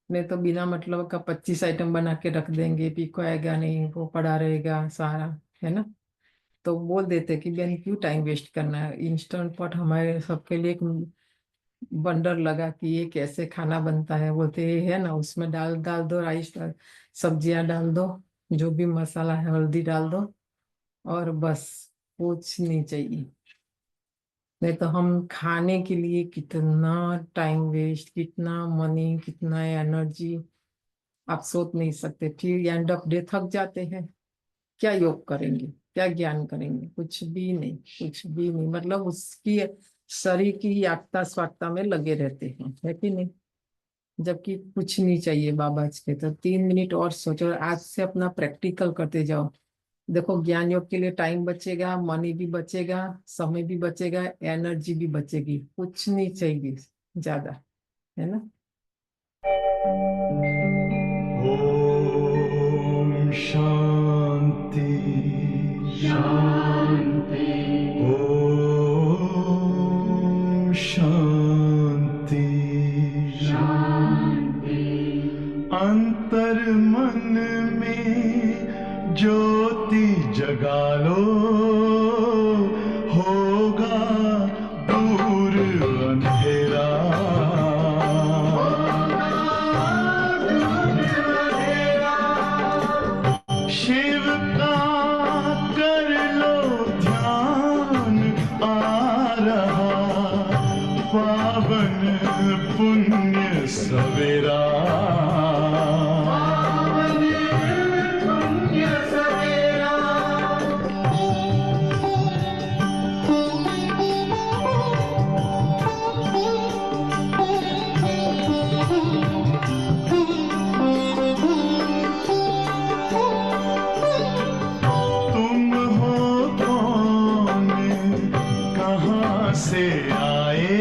नहीं तो बिना मतलब का 25 आइटम बना के रख देंगे, पीको आएगा नहीं, वो पड़ा रहेगा सारा, है ना। तो बोल देते कि बहन क्यों टाइम वेस्ट करना है, इंस्टेंट पॉट हमारे सबके लिए एक बंडर लगा कि ये कैसे खाना बनता है। बोलते ये है ना, उसमें डाल डाल दो, राइस डाल, सब्जियां डाल दो, जो भी मसाला है हल्दी डाल दो, और बस कुछ नहीं चाहिए। नहीं तो हम खाने के लिए कितना टाइम वेस्ट, कितना मनी, कितना एनर्जी, आप सोच नहीं सकते। फिर एंड ऑफ डे थक जाते हैं। क्या योग करेंगे, क्या ज्ञान करेंगे, कुछ भी नहीं, कुछ भी नहीं। मतलब उसकी शरीर की यात्रा स्वात्ता में लगे रहते हैं, है कि नहीं। जबकि कुछ नहीं चाहिए बाबा जी के। तो 3 मिनट और सोचो, और आज से अपना प्रैक्टिकल करते जाओ। देखो ज्ञान योग के लिए टाइम बचेगा, मनी भी बचेगा, समय भी बचेगा, एनर्जी भी बचेगी, कुछ नहीं चाहिए ज्यादा, है ना। ओम शांति शांति। ओम शांति शांति। अंतर मन में ज्योति जगा लो, होगा दूर अंधेरा। शिव का कर लो ध्यान, आ रहा पावन पुण्य सवेरा। तुम हो कौन, कहाँ से आए,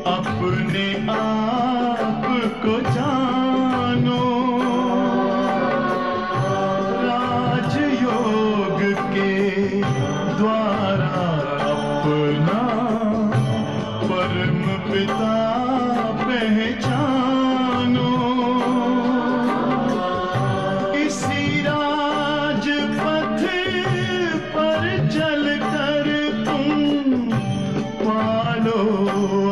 अपने आप को जानो। राजयोग के द्वारा अपना परम पिता पहचानो। इसी राजपथ पर चलकर तुम पालो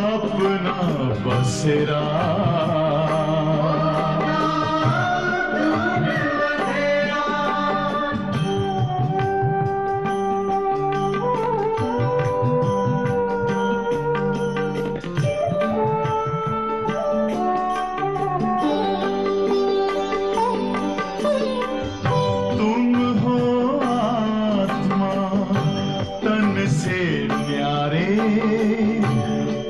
अपना बसेरा। तुम हो आत्मा तन से न्यारे,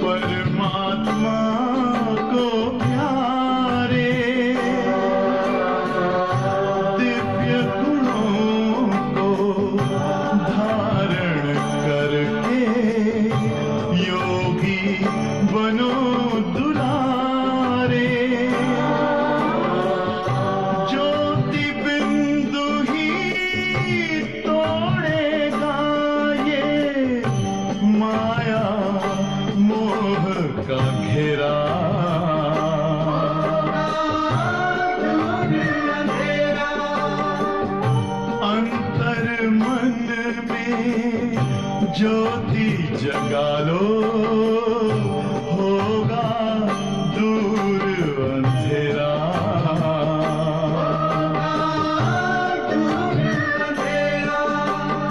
परमात्मा को प्यारे। दिव्य गुणों को धारण करके योगी बनो दुलारे। ज्योति बिंदु ही तोड़ेगा ये माया मोह का घेरा। अंतर मन में ज्योति जगा लो, होगा दूर अंधेरा।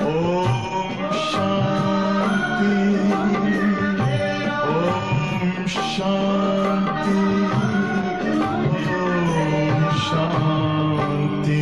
ओम शांति। ओम शांति। ओम शांति।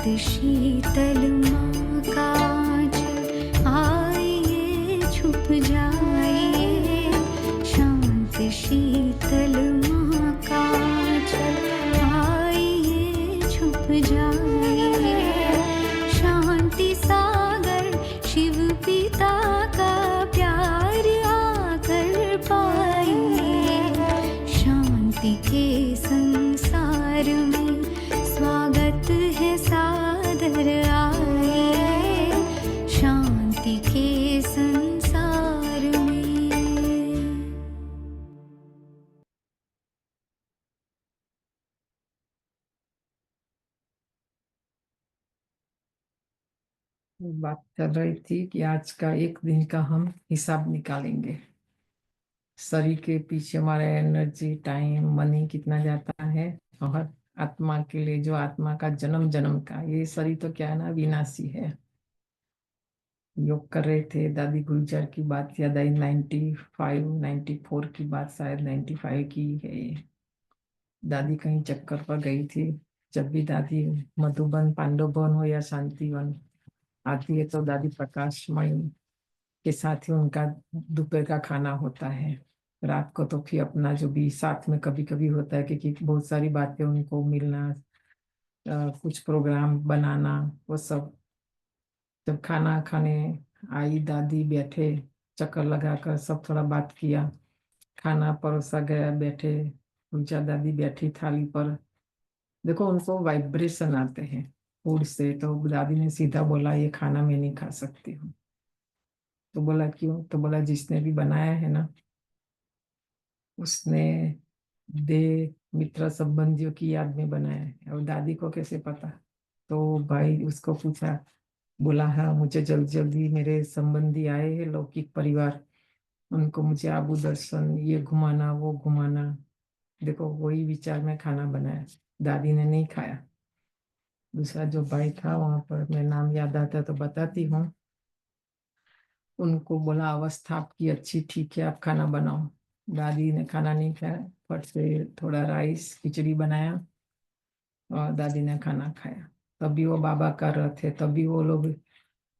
शीतल माँ का आंचल आइए छुप जाइए, शांत शीतल माँ का आंचल आइए छुप जाइए, शांति सागर शिव पिता का प्यार आकर पाइए, शांति के संसार में स्वागत है सादर आइए, शांति के संसार में। बात चल रही थी कि आज का एक दिन का हम हिसाब निकालेंगे। शरीर के पीछे हमारा एनर्जी, टाइम, मनी कितना जाता है, और आत्मा के लिए जो आत्मा का जन्म जन्म का, ये शरीर तो क्या है ना, विनाशी है। योग कर रहे थे, दादी गुलजार की बात याद आई, 94 की बात, शायद 95 की है ये। दादी कहीं चक्कर पर गई थी। जब भी दादी मधुबन, पांडवबन हो या शांतिवन आती है तो दादी प्रकाशमय के साथ ही उनका दोपहर का खाना होता है। रात को तो फिर अपना जो भी साथ में कभी कभी होता है, क्योंकि बहुत सारी बातें उनको मिलना, कुछ प्रोग्राम बनाना, वो सब। जब खाना खाने आई दादी, बैठे चक्कर लगाकर सब थोड़ा बात किया, खाना परोसा गया, बैठे पूजा, दादी बैठी थाली पर। देखो उनको वाइब्रेशन आते हैं फूड से, तो दादी ने सीधा बोला ये खाना मैं नहीं खा सकती हूँ। तो बोला क्यों? तो बोला जिसने भी बनाया है ना, उसने देह मित्र संबंधियों की याद में बनाया है। और दादी को कैसे पता? तो भाई उसको पूछा, बोला हाँ मुझे जल्दी जल्दी मेरे संबंधी आए हैं, लौकिक परिवार, उनको मुझे आबू दर्शन, ये घुमाना वो घुमाना। देखो वही विचार में खाना बनाया, दादी ने नहीं खाया। दूसरा जो भाई था वहां पर, मैं नाम याद आता तो बताती हूँ, उनको बोला अवस्था आपकी अच्छी ठीक है, आप खाना बनाओ। दादी ने खाना नहीं खाया, फट से थोड़ा राइस खिचड़ी बनाया और दादी ने खाना खाया। तभी वो बाबा कर रहे थे, तभी वो लोग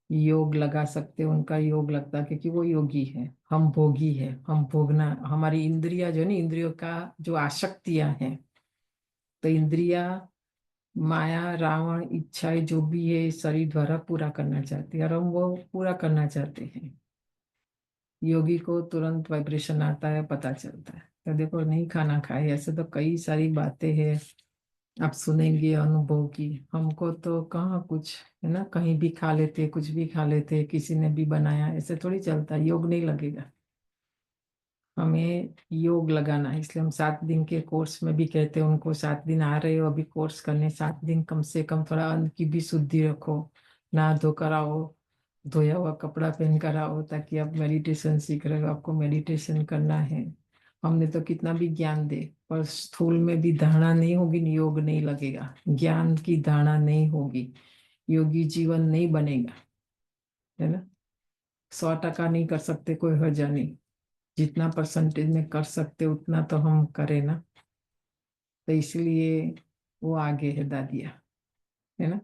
योग लगा सकते, उनका योग लगता, क्योंकि वो योगी है, हम भोगी है। हम भोगना, हमारी इंद्रिया जो है ना, इंद्रियों का जो आसक्तियां हैं, तो इंद्रिया माया, रावण, इच्छाएं जो भी है शरीर द्वारा पूरा करना चाहती है, और हम वो पूरा करना चाहते हैं। योगी को तुरंत वाइब्रेशन आता है, पता चलता है। तो देखो नहीं खाना खाए, ऐसे तो कई सारी बातें हैं आप सुनेंगे अनुभव की। हमको तो कहाँ कुछ है ना, कहीं भी खा लेते, कुछ भी खा लेते, किसी ने भी बनाया, ऐसे थोड़ी चलता। योग नहीं लगेगा, हमें योग लगाना है। इसलिए हम 7 दिन के कोर्स में भी कहते हैं उनको, 7 दिन आ रहे हो अभी कोर्स करने, 7 दिन कम से कम थोड़ा अन्न की भी शुद्धि रखो, नहा धो कर आओ, धोया हुआ कपड़ा पहन कर आओ, ताकि आप मेडिटेशन सीख रहे हो, आपको मेडिटेशन करना है। हमने तो कितना भी ज्ञान दे, पर स्थूल में भी धारणा नहीं होगी, योग नहीं लगेगा। ज्ञान की धारणा नहीं होगी, योगी जीवन नहीं बनेगा, है ना। 100% नहीं कर सकते, कोई हर्जा नहीं, जितना परसेंटेज में कर सकते उतना तो हम करें ना। तो इसलिए वो आगे है दादिया, है ना।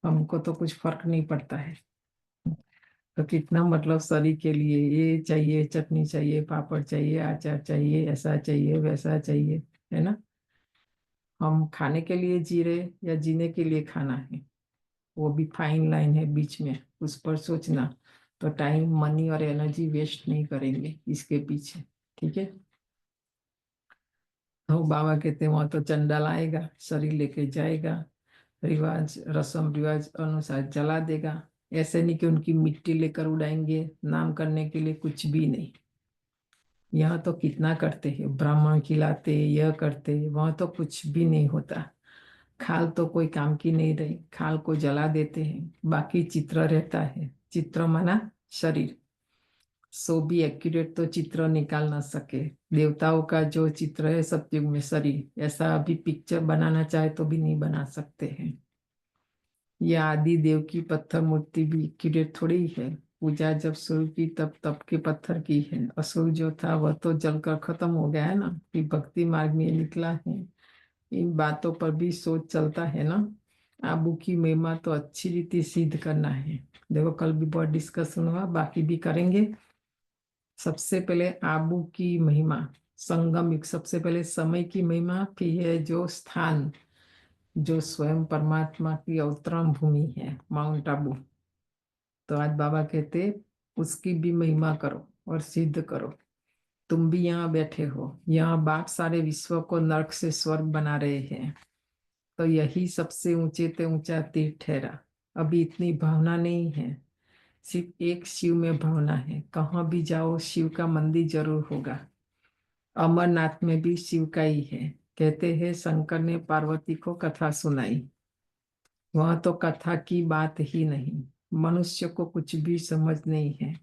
हमको तो कुछ फर्क नहीं पड़ता है। तो कितना मतलब शरीर के लिए ये चाहिए, चटनी चाहिए, पापड़ चाहिए, अचार चाहिए, ऐसा चाहिए, वैसा चाहिए, है ना। हम खाने के लिए जी रहे या जीने के लिए खाना है, वो भी फाइन लाइन है बीच में, उस पर सोचना। तो टाइम, मनी और एनर्जी वेस्ट नहीं करेंगे इसके पीछे, ठीक है। तो बाबा कहते हैं वहां तो चंडाल आएगा, शरीर लेके जाएगा, रिवाज रस्म रिवाज अनुसार जला देगा। ऐसे नहीं कि उनकी मिट्टी लेकर उड़ाएंगे नाम करने के लिए, कुछ भी नहीं। यहाँ तो कितना करते हैं, ब्राह्मण खिलाते, यह करते, वहां तो कुछ भी नहीं होता। खाल तो कोई काम की नहीं रही, खाल को जला देते हैं, बाकी चित्र रहता है। चित्र माना शरीर, सो भी एक्यूरेट तो चित्र निकाल ना सके। देवताओं का जो चित्र है सतयुग में शरीर, ऐसा अभी पिक्चर बनाना चाहे तो भी नहीं बना सकते हैं। ये आदि देव की पत्थर मूर्ति भी एक्यूरेट थोड़ी है। पूजा जब शुरू की तब तब के पत्थर की है। असुर जो था वह तो जलकर खत्म हो गया है ना, फिर भक्ति मार्ग में निकला है। इन बातों पर भी सोच चलता है ना। आबू की महिमा तो अच्छी रीति सिद्ध करना है। देखो कल भी बहुत डिस्कशन हुआ, बाकी भी करेंगे। सबसे पहले आबू की महिमा, संगम युग, सबसे पहले समय की महिमा, फिर है जो स्थान, जो स्वयं परमात्मा की अवतरण भूमि है, माउंट आबू। तो आज बाबा कहते उसकी भी महिमा करो और सिद्ध करो। तुम भी यहाँ बैठे हो, यहाँ बाप सारे विश्व को नरक से स्वर्ग बना रहे हैं, तो यही सबसे ऊंचे से ऊंचा तीर्थ ठहरा। अभी इतनी भावना नहीं है, सिर्फ एक शिव में भावना है। कहाँ भी जाओ शिव का मंदिर जरूर होगा। अमरनाथ में भी शिव का ही है। कहते हैं शंकर ने पार्वती को कथा सुनाई, वहां तो कथा की बात ही नहीं, मनुष्य को कुछ भी समझ नहीं है।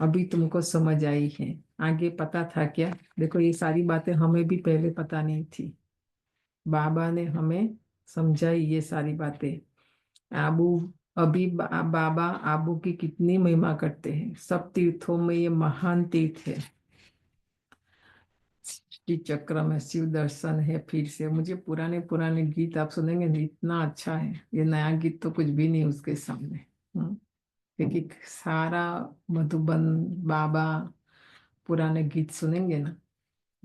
अभी तुमको समझ आई है, आगे पता था क्या? देखो ये सारी बातें हमें भी पहले पता नहीं थी, बाबा ने हमें समझाई ये सारी बातें। आबू, अभी बाबा आबू की कितनी महिमा करते हैं। सब तीर्थों में ये महान तीर्थ है। सृष्टि चक्र में शिव दर्शन है। फिर से मुझे पुराने पुराने गीत आप सुनेंगे ना, इतना अच्छा है। ये नया गीत तो कुछ भी नहीं उसके सामने। क्योंकि सारा मधुबन बाबा पुराने गीत सुनेंगे ना,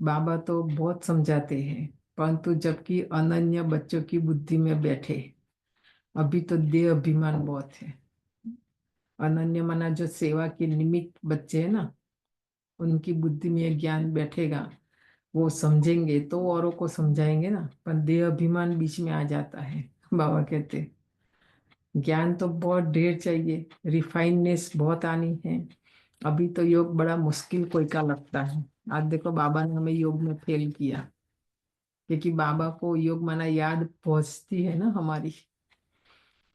बाबा तो बहुत समझाते हैं, परंतु जबकि अनन्य बच्चों की बुद्धि में बैठे। अभी तो देह अभिमान बहुत है। अनन्य माना जो सेवा के निमित्त बच्चे हैं ना, उनकी बुद्धि में ये ज्ञान बैठेगा, वो समझेंगे तो औरों को समझाएंगे ना। पर देह अभिमान बीच में आ जाता है। बाबा कहते ज्ञान तो बहुत ढेर चाहिए, रिफाइननेस बहुत आनी है। अभी तो योग बड़ा मुश्किल कोई का लगता है। आज देखो बाबा ने हमें योग में फेल किया, क्योंकि बाबा को योग माना याद पहुंचती है ना हमारी।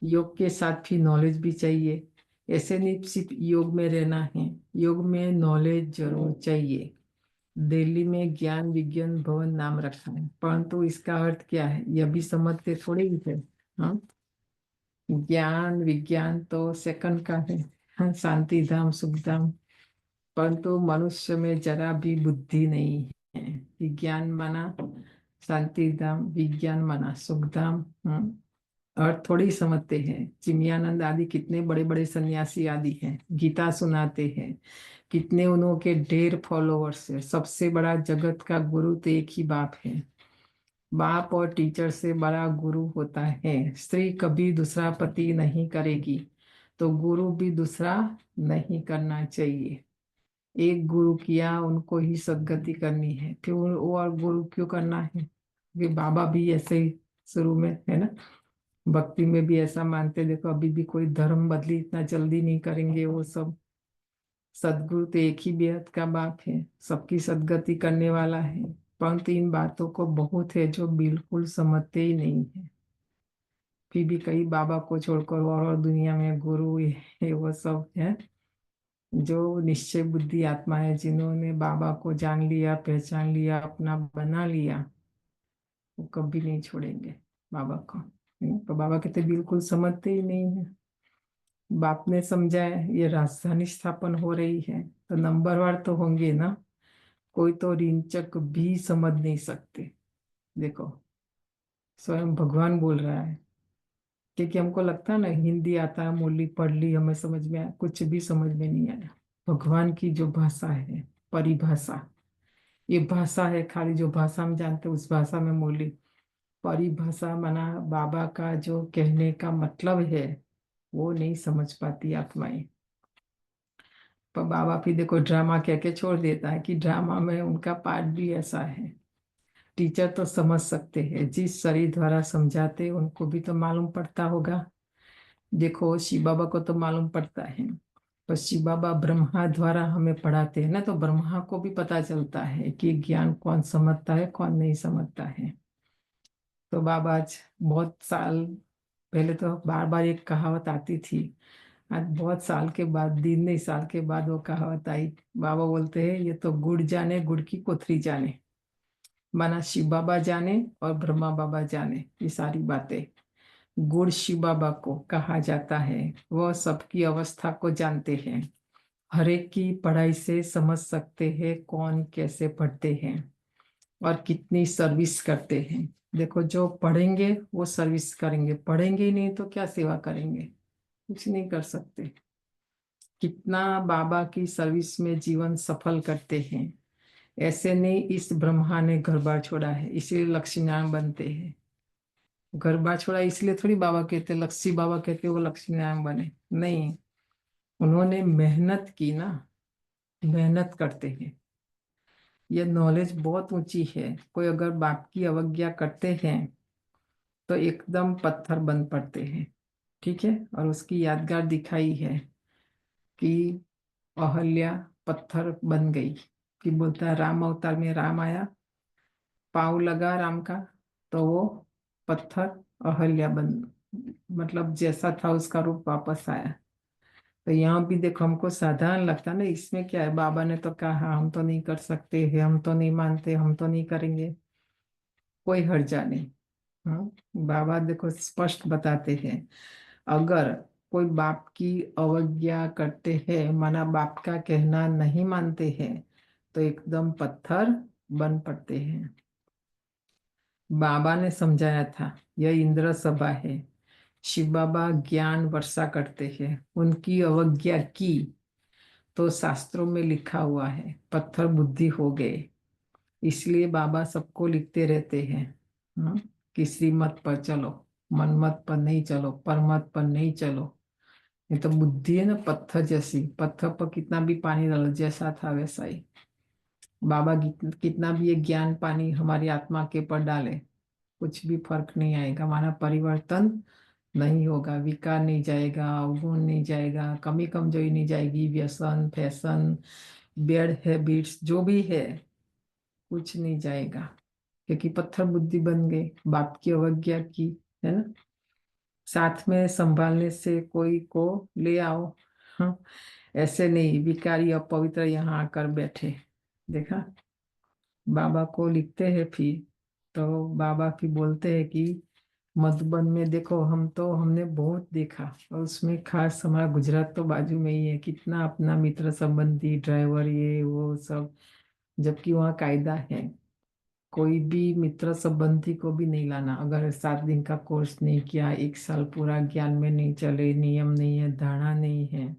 योग के साथ भी नॉलेज भी चाहिए। ऐसे नहीं सिर्फ योग में रहना है, योग में नॉलेज जरूर चाहिए। दिल्ली में ज्ञान विज्ञान भवन नाम रखा है, परंतु इसका अर्थ क्या है यह भी समझते थोड़े ही थे। हाँ, ज्ञान विज्ञान तो सेकंड का है। हाँ, शांति धाम सुख धाम, परंतु मनुष्य में जरा भी बुद्धि नहीं है। विज्ञान माना शांति धाम, विज्ञान माना सुख धाम। और थोड़ी समझते हैं। चिन्मयानंद आदि कितने बड़े बड़े सन्यासी आदि हैं, गीता सुनाते हैं, कितने उनके ढेर फॉलोअर्स है। सबसे बड़ा जगत का गुरु तो एक ही बाप है। बाप और टीचर से बड़ा गुरु होता है। स्त्री कभी दूसरा पति नहीं करेगी, तो गुरु भी दूसरा नहीं करना चाहिए। एक गुरु किया, उनको ही सदगति करनी है, फिर वो और गुरु क्यों करना है? क्योंकि बाबा भी ऐसे ही शुरू में है ना, भक्ति में भी ऐसा मानते। देखो अभी भी कोई धर्म बदली इतना जल्दी नहीं करेंगे वो सब। सदगुरु तो एक ही बेहद का बाप है, सबकी सदगति करने वाला है। परंतु इन बातों को बहुत है जो बिल्कुल समझते ही नहीं है। फिर भी कई बाबा को छोड़कर और दुनिया में गुरु है वो सब है, जो निश्चय बुद्धि आत्मा है, जिन्होंने बाबा को जान लिया, पहचान लिया, अपना बना लिया, वो कभी नहीं छोड़ेंगे बाबा को। तो बाबा कहते बिल्कुल समझते ही नहीं है। बाप ने समझा है ये राजधानी स्थापन हो रही है, तो नंबरवार तो होंगे ना। कोई तो रिंचक भी समझ नहीं सकते। देखो स्वयं भगवान बोल रहा है, क्योंकि हमको लगता है ना हिंदी आता है, मुरली पढ़ ली, हमें समझ में आया, कुछ भी समझ में नहीं आया। भगवान की जो भाषा है, परिभाषा, ये भाषा है खाली, जो भाषा हम जानते हैं उस भाषा में मुरली। परिभाषा माना बाबा का जो कहने का मतलब है, वो नहीं समझ पाती आत्माएं। पर बाबा भी देखो ड्रामा कह के छोड़ देता है कि ड्रामा में उनका पार्ट भी ऐसा है। टीचर तो समझ सकते हैं, जिस शरीर द्वारा समझाते उनको भी तो मालूम पड़ता होगा। देखो शिव बाबा को तो मालूम पड़ता है, पर शिव बाबा ब्रह्मा द्वारा हमें पढ़ाते हैं ना, तो ब्रह्मा को भी पता चलता है कि ज्ञान कौन समझता है कौन नहीं समझता है। तो बाबा आज बहुत साल पहले तो बार बार एक कहावत आती थी, आज बहुत साल के बाद, दिन नहीं साल के बाद वो कहावत आई। बाबा बोलते हैं ये तो गुड़ जाने गुड़ की कोथरी जाने, माना शिव बाबा जाने और ब्रह्मा बाबा जाने ये सारी बातें। गुड़ शिव बाबा को कहा जाता है, वह सबकी अवस्था को जानते हैं, हर एक की पढ़ाई से समझ सकते हैं कौन कैसे पढ़ते हैं और कितनी सर्विस करते हैं। देखो जो पढ़ेंगे वो सर्विस करेंगे, पढ़ेंगे ही नहीं तो क्या सेवा करेंगे, कुछ नहीं कर सकते। कितना बाबा की सर्विस में जीवन सफल करते हैं। ऐसे नहीं इस ब्रह्मा ने घर बार छोड़ा है इसलिए लक्ष्मी नारायण बनते हैं। घर बार छोड़ा इसलिए थोड़ी बाबा कहते, लक्ष्मी बाबा कहते वो लक्ष्मी नारायण बने, नहीं। उन्होंने मेहनत की ना, मेहनत करते हैं। ये नॉलेज बहुत ऊंची है। कोई अगर बाप की अवज्ञा करते हैं तो एकदम पत्थर बन पड़ते हैं। ठीक है। और उसकी यादगार दिखाई है कि अहल्या पत्थर बन गई। कि बोलता है राम अवतार में राम आया, पाँव लगा राम का तो वो पत्थर अहल्या बन, मतलब जैसा था उसका रूप वापस आया। तो यहाँ भी देखो हमको साधारण लगता है ना, इसमें क्या है, बाबा ने तो कहा "हाँ, हम तो नहीं कर सकते हैं, हम तो नहीं मानते, हम तो नहीं करेंगे"। कोई हर्जा नहीं। हाँ, बाबा देखो स्पष्ट बताते हैं, अगर कोई बाप की अवज्ञा करते हैं, माना बाप का कहना नहीं मानते हैं, तो एकदम पत्थर बन पड़ते हैं। बाबा ने समझाया था यह इंद्र सभा है, शिव बाबा ज्ञान वर्षा करते हैं, उनकी अवज्ञा की तो शास्त्रों में लिखा हुआ है पत्थर बुद्धि हो गए। इसलिए बाबा सबको लिखते रहते हैं, हाँ, कि श्रीमत पर चलो, मनमत पर नहीं चलो, परमत पर नहीं चलो। ये तो बुद्धि है ना पत्थर जैसी, पत्थर पर कितना भी पानी डालो जैसा था वैसा ही। बाबा कितना भी ये ज्ञान पानी हमारी आत्मा के पर डाले, कुछ भी फर्क नहीं आएगा, हमारा परिवर्तन नहीं होगा, विकार नहीं जाएगा, अवगुण नहीं जाएगा, कमी कमजोरी नहीं जाएगी, व्यसन फैशन बैड हैबिट्स जो भी है कुछ नहीं जाएगा, क्योंकि पत्थर बुद्धि बन गए, बाप की अवज्ञा की, है ना। साथ में संभालने से कोई को ले आओ, हाँ, ऐसे नहीं विकारी अपवित्र यहाँ आकर बैठे। देखा, बाबा को लिखते हैं फिर तो बाबा की बोलते हैं कि मधुबन में देखो हमने बहुत देखा, और उसमें खास हमारा गुजरात तो बाजू में ही है, कितना अपना मित्र संबंधी ड्राइवर ये वो सब, जबकि वहाँ कायदा है कोई भी मित्र संबंधी को भी नहीं लाना अगर 7 दिन का कोर्स नहीं किया, 1 साल पूरा ज्ञान में नहीं चले, नियम नहीं है, धारणा नहीं है।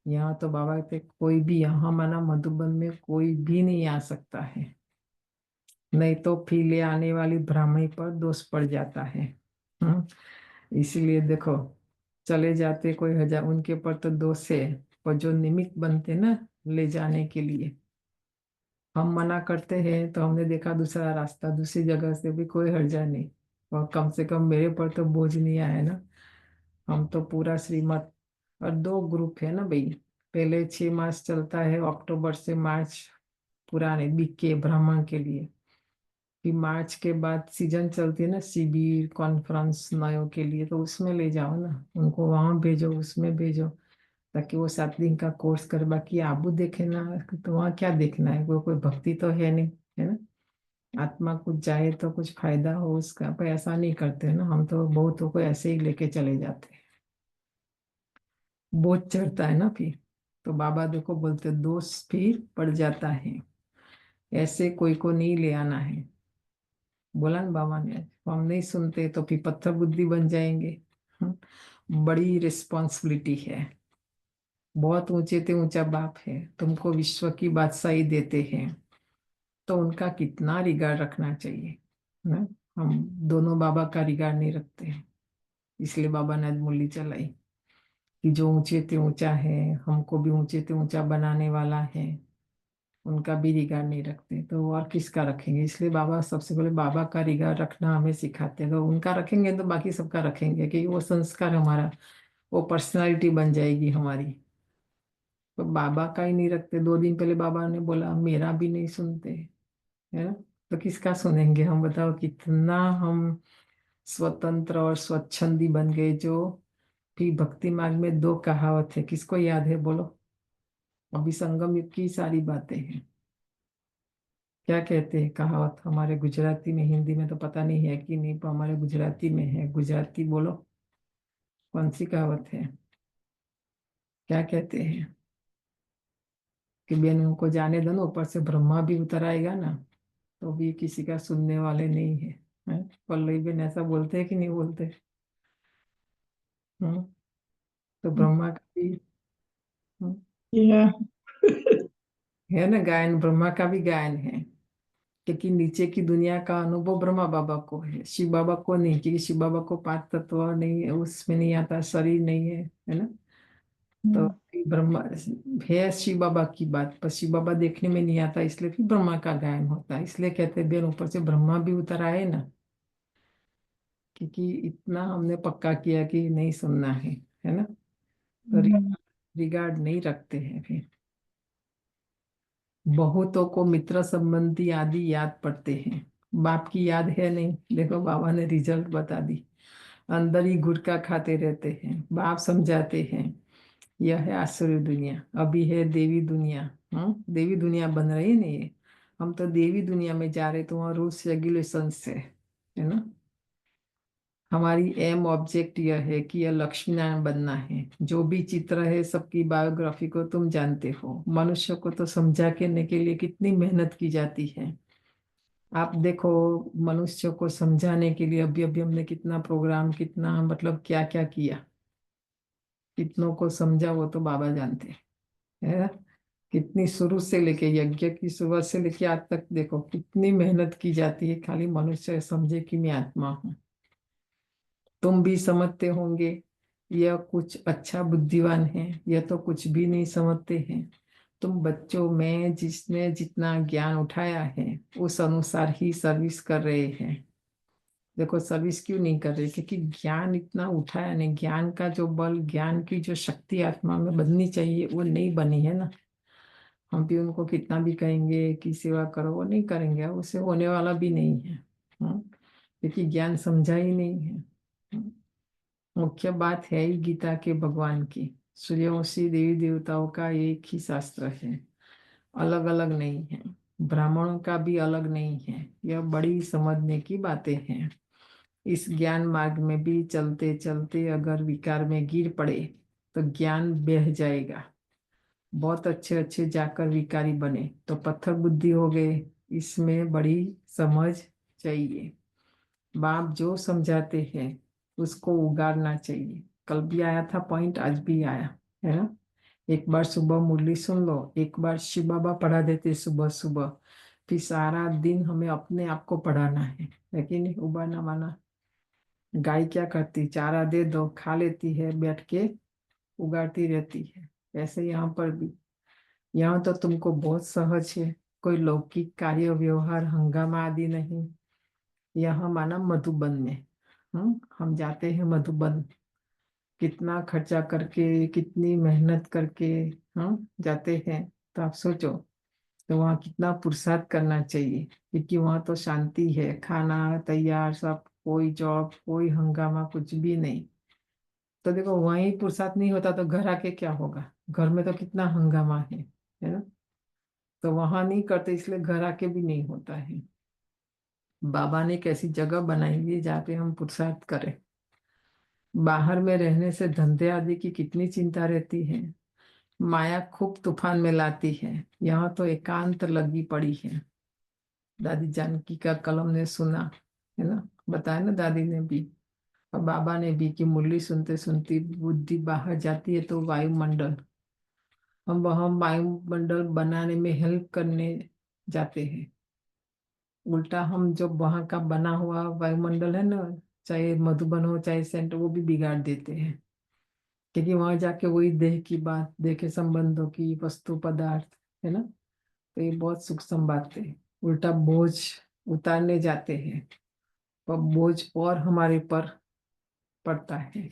यहाँ तो बाबा पे कोई भी, यहाँ माना मधुबन में कोई भी नहीं आ सकता है, नहीं तो फिर ले आने वाली ब्राह्मणी पर दोष पड़ जाता है। इसलिए देखो चले जाते कोई हजार, उनके पर तो दोष है, पर जो निमित्त बनते ना ले जाने के लिए, हम मना करते हैं तो हमने देखा दूसरा रास्ता दूसरी जगह से भी कोई हर्जा नहीं, और कम से कम मेरे पर तो बोझ नहीं आया ना। हम तो पूरा श्रीमत, और 2 ग्रुप है ना भाई, पहले 6 मास चलता है अक्टूबर से मार्च पुराने बीके ब्राह्मण के लिए, फिर मार्च के बाद सीजन चलती है ना शिविर कॉन्फ्रेंस नयों के लिए, तो उसमें ले जाओ ना उनको, वहां भेजो उसमें भेजो, ताकि वो 7 दिन का कोर्स कर, बाकी आबू देखे ना तो वहाँ क्या देखना है, कोई भक्ति तो है नहीं, है ना। आत्मा कुछ जाए तो कुछ फायदा हो उसका, पर ऐसा नहीं करते ना, हम तो बहुतों को ऐसे ही लेके चले जाते हैं, बोझ चढ़ता है ना फिर। तो बाबा देखो बोलते दोष फिर पड़ जाता है, ऐसे कोई को नहीं ले आना है। बोला ना बाबा ने, हम नहीं सुनते तो फिर पत्थर बुद्धि बन जाएंगे। बड़ी रिस्पॉन्सिबिलिटी है, बहुत ऊंचे ते ऊंचा बाप है, तुमको विश्व की बादशाही देते हैं, तो उनका कितना रिगार्ड रखना चाहिए ना। हम दोनों बाबा का रिगार्ड नहीं रखते हैं, इसलिए बाबा ने मुरली चलाई कि जो ऊंचे ते ऊंचा है, हमको भी ऊंचे ते ऊंचा बनाने वाला है, उनका भी रिगार्ड नहीं रखते तो और किसका रखेंगे। इसलिए बाबा सबसे पहले बाबा का रिगार्ड रखना हमें सिखाते हैं, अगर उनका रखेंगे तो बाकी सबका रखेंगे, क्योंकि वो संस्कार हमारा, वो पर्सनालिटी बन जाएगी हमारी। तो बाबा का ही नहीं रखते, 2 दिन पहले बाबा ने बोला मेरा भी नहीं सुनते, है ना। तो किसका सुनेंगे हम, बताओ कितना हम स्वतंत्र और स्वच्छंदी बन गए। जो फिर भक्ति मार्ग में 2 कहावत है, किसको याद है बोलो, अभी संगम युग की सारी बातें हैं। क्या कहते हैं कहावत हमारे गुजराती में, हिंदी में तो पता नहीं है कि नहीं, पर हमारे गुजराती में है, गुजराती बोलो कौन सी कहावत है, क्या कहते हैं कि बेन को जाने दो ना, ऊपर से ब्रह्मा भी उतर आएगा ना तो भी किसी का सुनने वाले नहीं है। हैं? पल्लवी बेन ऐसा बोलते हैं कि नहीं बोलते? हम्म, तो ब्रह्मा का भी या है ना गायन, ब्रह्मा का भी गायन है, क्योंकि नीचे की दुनिया का अनुभव ब्रह्मा बाबा को है, शिव बाबा को नहीं, क्योंकि शिव बाबा को पांच तत्व नहीं है, उसमें नहीं आता, शरीर नहीं है ना। तो ब्रह्मा है शिव बाबा की बात, पर शिव बाबा देखने में नहीं आता, इसलिए फिर ब्रह्मा का गायन होता है। इसलिए कहते हैं बेन ऊपर से ब्रह्मा भी उतर आए ना, क्योंकि इतना हमने पक्का किया कि नहीं सुनना है ना। तो रिगार्ड नहीं रखते हैं फिर। बहुतों को मित्र संबंधी आदि याद पड़ते हैं, बाप की याद है नहीं। देखो बाबा ने रिजल्ट बता दी, अंदर ही गुटखा खाते रहते हैं। बाप समझाते हैं यह है आसुरी दुनिया, अभी है देवी दुनिया। देवी दुनिया बन रही नहीं है, हम तो देवी दुनिया में जा रहे, तो वहाँ रूल्स रेगुलेशन है ना। हमारी एम ऑब्जेक्ट यह है कि यह लक्ष्मी नारायण बनना है। जो भी चित्र है सबकी बायोग्राफी को तुम जानते हो। मनुष्य को तो समझा करने के लिए कितनी मेहनत की जाती है। आप देखो, मनुष्य को समझाने के लिए अभी अभी हमने कितना प्रोग्राम, कितना मतलब क्या क्या किया, कितनों को समझा वो तो बाबा जानते हैं, है ना। कितनी शुरू से लेके यज्ञ की शुरुआत से लेके आज तक देखो कितनी मेहनत की जाती है, खाली मनुष्य समझे कि मैं आत्मा हूँ। तुम भी समझते होंगे यह कुछ अच्छा बुद्धिमान है, यह तो कुछ भी नहीं समझते हैं। तुम बच्चों में जिसने जितना ज्ञान उठाया है उस अनुसार ही सर्विस कर रहे हैं। देखो सर्विस क्यों नहीं कर रहे, क्योंकि ज्ञान इतना उठाया नहीं, ज्ञान का जो बल, ज्ञान की जो शक्ति आत्मा में बननी चाहिए वो नहीं बनी है ना। हम भी उनको कितना भी कहेंगे कि सेवा करो, वो नहीं करेंगे, उससे होने वाला भी नहीं है। क्योंकि ज्ञान समझा ही नहीं है। हम्म, मुख्य बात है ही गीता के भगवान की, सूर्यवंशी देवी देवताओं का एक ही शास्त्र है, अलग अलग नहीं है। ब्राह्मणों का भी अलग नहीं है। यह बड़ी समझने की बातें हैं। इस ज्ञान मार्ग में भी चलते चलते अगर विकार में गिर पड़े तो ज्ञान बह जाएगा। बहुत अच्छे अच्छे जाकर विकारी बने तो पत्थर बुद्धि हो गए। इसमें बड़ी समझ चाहिए। बाप जो समझाते हैं उसको उगारना चाहिए। कल भी आया था पॉइंट, आज भी आया है ना। एक बार सुबह मुरली सुन लो, एक बार शिव बाबा पढ़ा देते सुबह सुबह, फिर सारा दिन हमें अपने आप को पढ़ाना है कि नहीं। उबाना माना गाय क्या करती, चारा दे दो खा लेती है, बैठ के उगाती रहती है। ऐसे यहाँ पर भी, यहाँ तो तुमको बहुत सहज है, कोई लौकिक कार्य व्यवहार हंगामा आदि नहीं। यहाँ माना मधुबन में, हम जाते हैं मधुबन, कितना खर्चा करके, कितनी मेहनत करके हम जाते हैं। तो आप सोचो, तो वहाँ कितना पुरुषार्थ करना चाहिए, क्योंकि वहाँ तो शांति है, खाना तैयार सब, कोई जॉब, कोई हंगामा, कुछ भी नहीं। तो देखो वहीं पुरुषार्थ नहीं होता तो घर आके क्या होगा, घर में तो कितना हंगामा है ना। तो वहां नहीं करते, इसलिए घर आके भी नहीं होता है। बाबा ने एक ऐसी जगह बनाई है जहाँ पे हम पुरुषार्थ करें। बाहर में रहने से धंधे आदि की कितनी चिंता रहती है, माया खूब तूफान में लाती है। यहाँ तो एकांत लगी पड़ी है। दादी जानकी का कलम ने सुना है ना, बताया ना दादी ने भी और बाबा ने भी कि मुरली सुनते सुनती बुद्धि बाहर जाती है तो वायुमंडल, हम वहाँ वायुमंडल बनाने में हेल्प करने जाते हैं। उल्टा हम जो वहाँ का बना हुआ वायुमंडल है ना, चाहे मधुबन हो चाहे सेंटर, वो भी बिगाड़ देते हैं। क्योंकि वहां जाके वही देह की बात, देह के संबंधों की, वस्तु पदार्थ, है ना। तो ये बहुत सूक्ष्म बात है। उल्टा बोझ उतारने जाते हैं, पर बोझ और हमारे पर पड़ता है,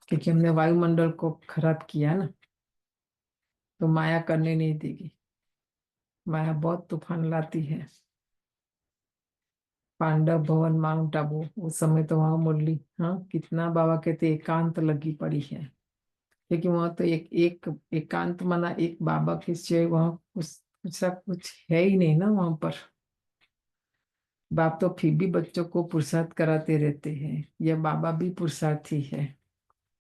क्योंकि हमने वायुमंडल को खराब किया ना। तो माया करने नहीं देगी, माया बहुत तूफान लाती है। पांडव भवन माउंट आबू, उस समय तो वहां मुरली, हाँ कितना बाबा कहते एकांत लगी पड़ी है। क्योंकि वहां तो एक एक एकांत माना एक बाबा के सिवाय वहां कुछ सा कुछ है ही नहीं ना वहां पर। बाप तो फिर भी बच्चों को पुरुषार्थ कराते रहते हैं। यह बाबा भी पुरुषार्थी है,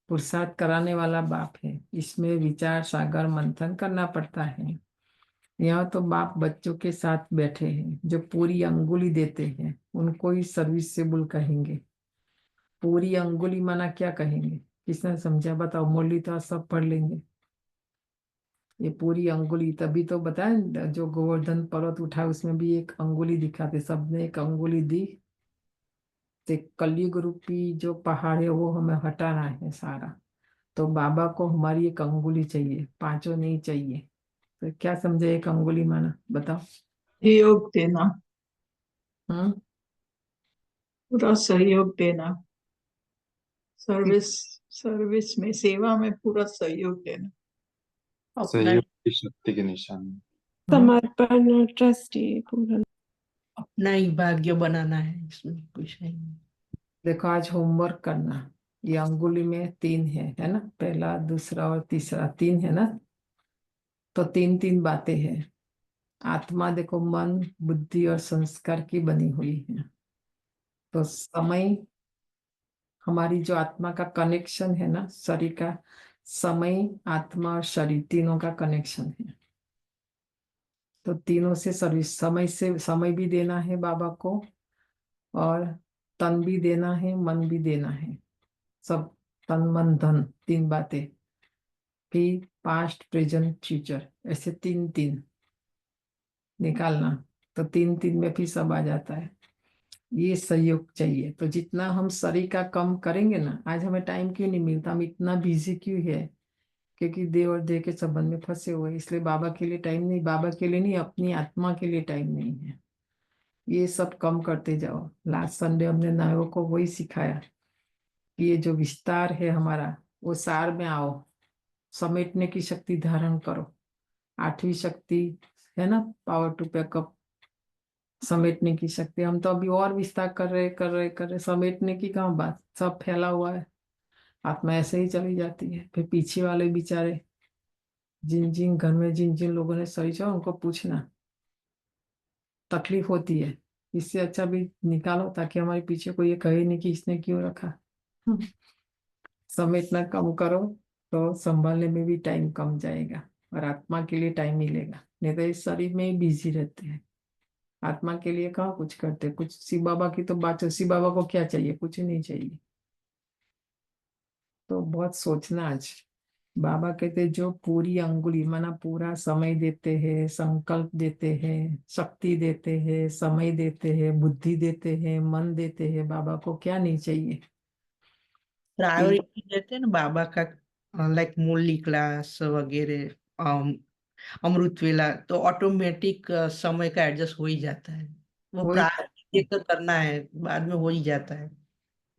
पुरुषार्थ कराने वाला बाप है। इसमें विचार सागर मंथन करना पड़ता है। यहाँ तो बाप बच्चों के साथ बैठे हैं, जो पूरी अंगुली देते हैं उनको ही सर्विसेबल कहेंगे। पूरी अंगुली माना क्या कहेंगे, किसने समझा बताओ? मुरली तो आज सब पढ़ लेंगे। ये पूरी अंगुली, तभी तो बताया जो गोवर्धन पर्वत उठा उसमें भी एक अंगुली दिखाते, सबने एक अंगुली दी। तो कलयुग रूपी जो पहाड़ है वो हमें हटाना है सारा। तो बाबा को हमारी एक अंगुली चाहिए, पांचों नहीं चाहिए। तो क्या समझे एक अंगुली माना, बताओ? सहयोग देना, हम्म। पूरा सहयोग देना, सर्विस सर्विस में, सेवा में पूरा सहयोग देना, अपना सहयोग की शक्ति की निशानी। समर्पण और ट्रस्टी पूरा। अपना ही भाग्य बनाना है, इसमें कुछ नहीं। देखो आज होमवर्क करना। ये अंगुली में 3 है ना? पहला, दूसरा और तीसरा 3 है ना? तो 3 बातें हैं। आत्मा देखो मन, बुद्धि और संस्कार की बनी हुई है। तो समय, हमारी जो आत्मा का कनेक्शन है ना, शरीर का, समय, आत्मा और शरीर तीनों का कनेक्शन है। तो तीनों से सर्विस, समय से समय भी देना है बाबा को, और तन भी देना है, मन भी देना है, सब। तन मन धन 3 बातें, फिर पास्ट प्रेजेंट फ्यूचर, ऐसे 3 निकालना। तो 3 में फिर सब आ जाता है। ये सहयोग चाहिए। तो जितना हम शरीर का कम करेंगे ना, आज हमें टाइम क्यों नहीं मिलता, हम इतना बिजी क्यों है? क्योंकि देह और देह के संबंध में फंसे हुए, इसलिए बाबा के लिए टाइम नहीं, बाबा के लिए नहीं, अपनी आत्मा के लिए टाइम नहीं है। ये सब कम करते जाओ। लास्ट संडे हमने नायों को वही सिखाया कि ये जो विस्तार है हमारा, वो सार में आओ, समेटने की शक्ति धारण करो। 8वीं शक्ति है ना, पावर टू बैकअप, समेटने की शक्ति। हम तो अभी और विस्तार कर रहे, समेटने की कहाँ बात, सब फैला हुआ है। आत्मा ऐसे ही चली जाती है। फिर पीछे वाले बेचारे, जिन जिन घर में जिन जिन लोगों ने सही छोड़ा, उनको पूछना, तकलीफ होती है। इससे अच्छा भी निकालो, ताकि हमारे पीछे कोई ये कहे नहीं कि इसने क्यों रखा। समेटना कम करो, तो संभालने में भी टाइम कम जाएगा, और आत्मा के लिए टाइम मिलेगा। नहीं तो इस शरीर में ही बिजी रहते हैं, आत्मा के लिए कहाँ कुछ करते। कुछ शिव बाबा की तो बात है, शिव बाबा को क्या चाहिए? कुछ नहीं चाहिए। तो बहुत सोचना आज। बाबा कहते जो पूरी अंगुली माना पूरा समय देते हैं, संकल्प देते हैं, शक्ति देते हैं, समय देते हैं, बुद्धि देते हैं, मन देते हैं। बाबा को क्या नहीं चाहिए? प्रायोरिटी देते हैं ना बाबा का, लाइक मुरली क्लास वगैरह, अमृत वेला, तो ऑटोमेटिक समय का एडजस्ट हो ही जाता है। वो वही प्रायोरिटी देखकर करना है, बाद में हो ही जाता है।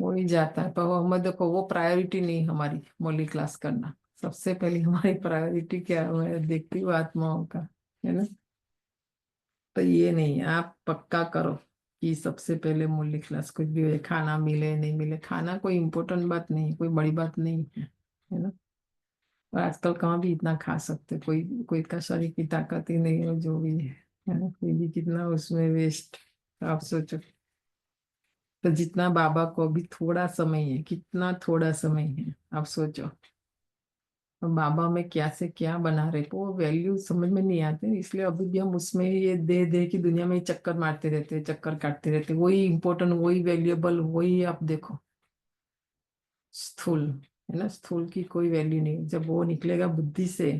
वही जाता है। पर वो हमें देखो, वो प्रायोरिटी नहीं हमारी मौलिक क्लास करना। सबसे पहले हमारी प्रायोरिटी क्या है? देखती हूँ आत्माओं का, है ना? तो ये नहीं, आप पक्का करो कि सबसे पहले मूल्य क्लास। कुछ भी हो, खाना मिले नहीं मिले, खाना कोई इम्पोर्टेंट बात नहीं, कोई बड़ी बात नहीं है ना? और आजकल कहाँ भी इतना खा सकते, कोई कोई का शरीर की ताकत ही नहीं हो, जो भी है ना? कोई भी कितना उसमें वेस्ट। आप सोचो, तो जितना बाबा को अभी थोड़ा समय है, कितना थोड़ा समय है, आप सोचो। और बाबा में क्या से क्या बना रहे, वो वैल्यू समझ में नहीं आते, इसलिए अभी भी हम उसमें ये दे दे की दुनिया में ही चक्कर मारते रहते, चक्कर काटते रहते। वही इम्पोर्टेंट, वही वैल्यूएबल, वही आप देखो स्थूल, है ना? स्थूल की कोई वैल्यू नहीं। जब वो निकलेगा बुद्धि से,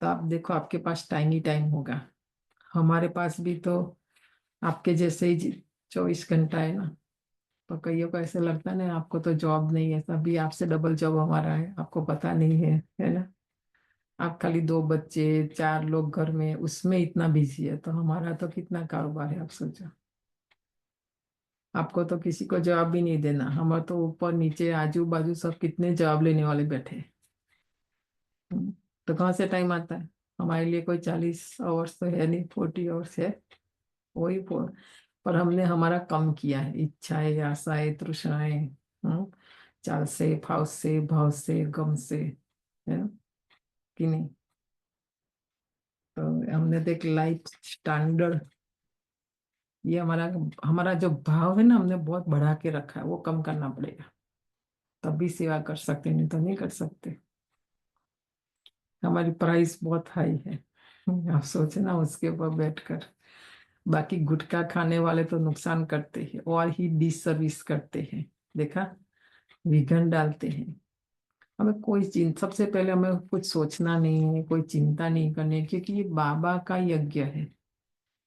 तो आप देखो आपके पास टाइम ही टाइम होगा। हमारे पास भी तो आपके जैसे ही 24 घंटा है ना। तो कईयों को ऐसे लगता है ना, आपको तो जॉब नहीं है, तभी आपसे डबल जॉब हमारा है, आपको पता नहीं है ना? आप खाली 2 बच्चे, 4 लोग घर में, उसमें इतना बिजी है। तो हमारा तो कितना कारोबार है, आप सोचो। आपको तो किसी को जवाब भी नहीं देना, हमारे तो ऊपर नीचे आजू बाजू सब कितने जवाब लेने वाले बैठे हैं। तो कहाँ से टाइम आता है हमारे लिए? कोई 40 आवर्स तो है नहीं, 40 आवर्स है, वही पर हमने हमारा कम किया है। इच्छाएं, आशाएं, तृष्णाएं, चाल से, फाव से, भाव से, गम से, है ना कि नहीं? तो हमने तो एक लाइफ स्टैंडर्ड, ये हमारा हमारा जो भाव है ना, हमने बहुत बढ़ा के रखा है, वो कम करना पड़ेगा, तभी सेवा कर सकते, नहीं तो नहीं कर सकते। हमारी प्राइस बहुत हाई है। आप सोचना उसके ऊपर बैठकर। बाकी गुटखा खाने वाले तो नुकसान करते हैं और ही डिसर्विस करते हैं, देखा, विघन डालते हैं। हमें कोई सबसे पहले हमें कुछ सोचना नहीं है, कोई चिंता नहीं करनी है, क्योंकि ये बाबा का यज्ञ है,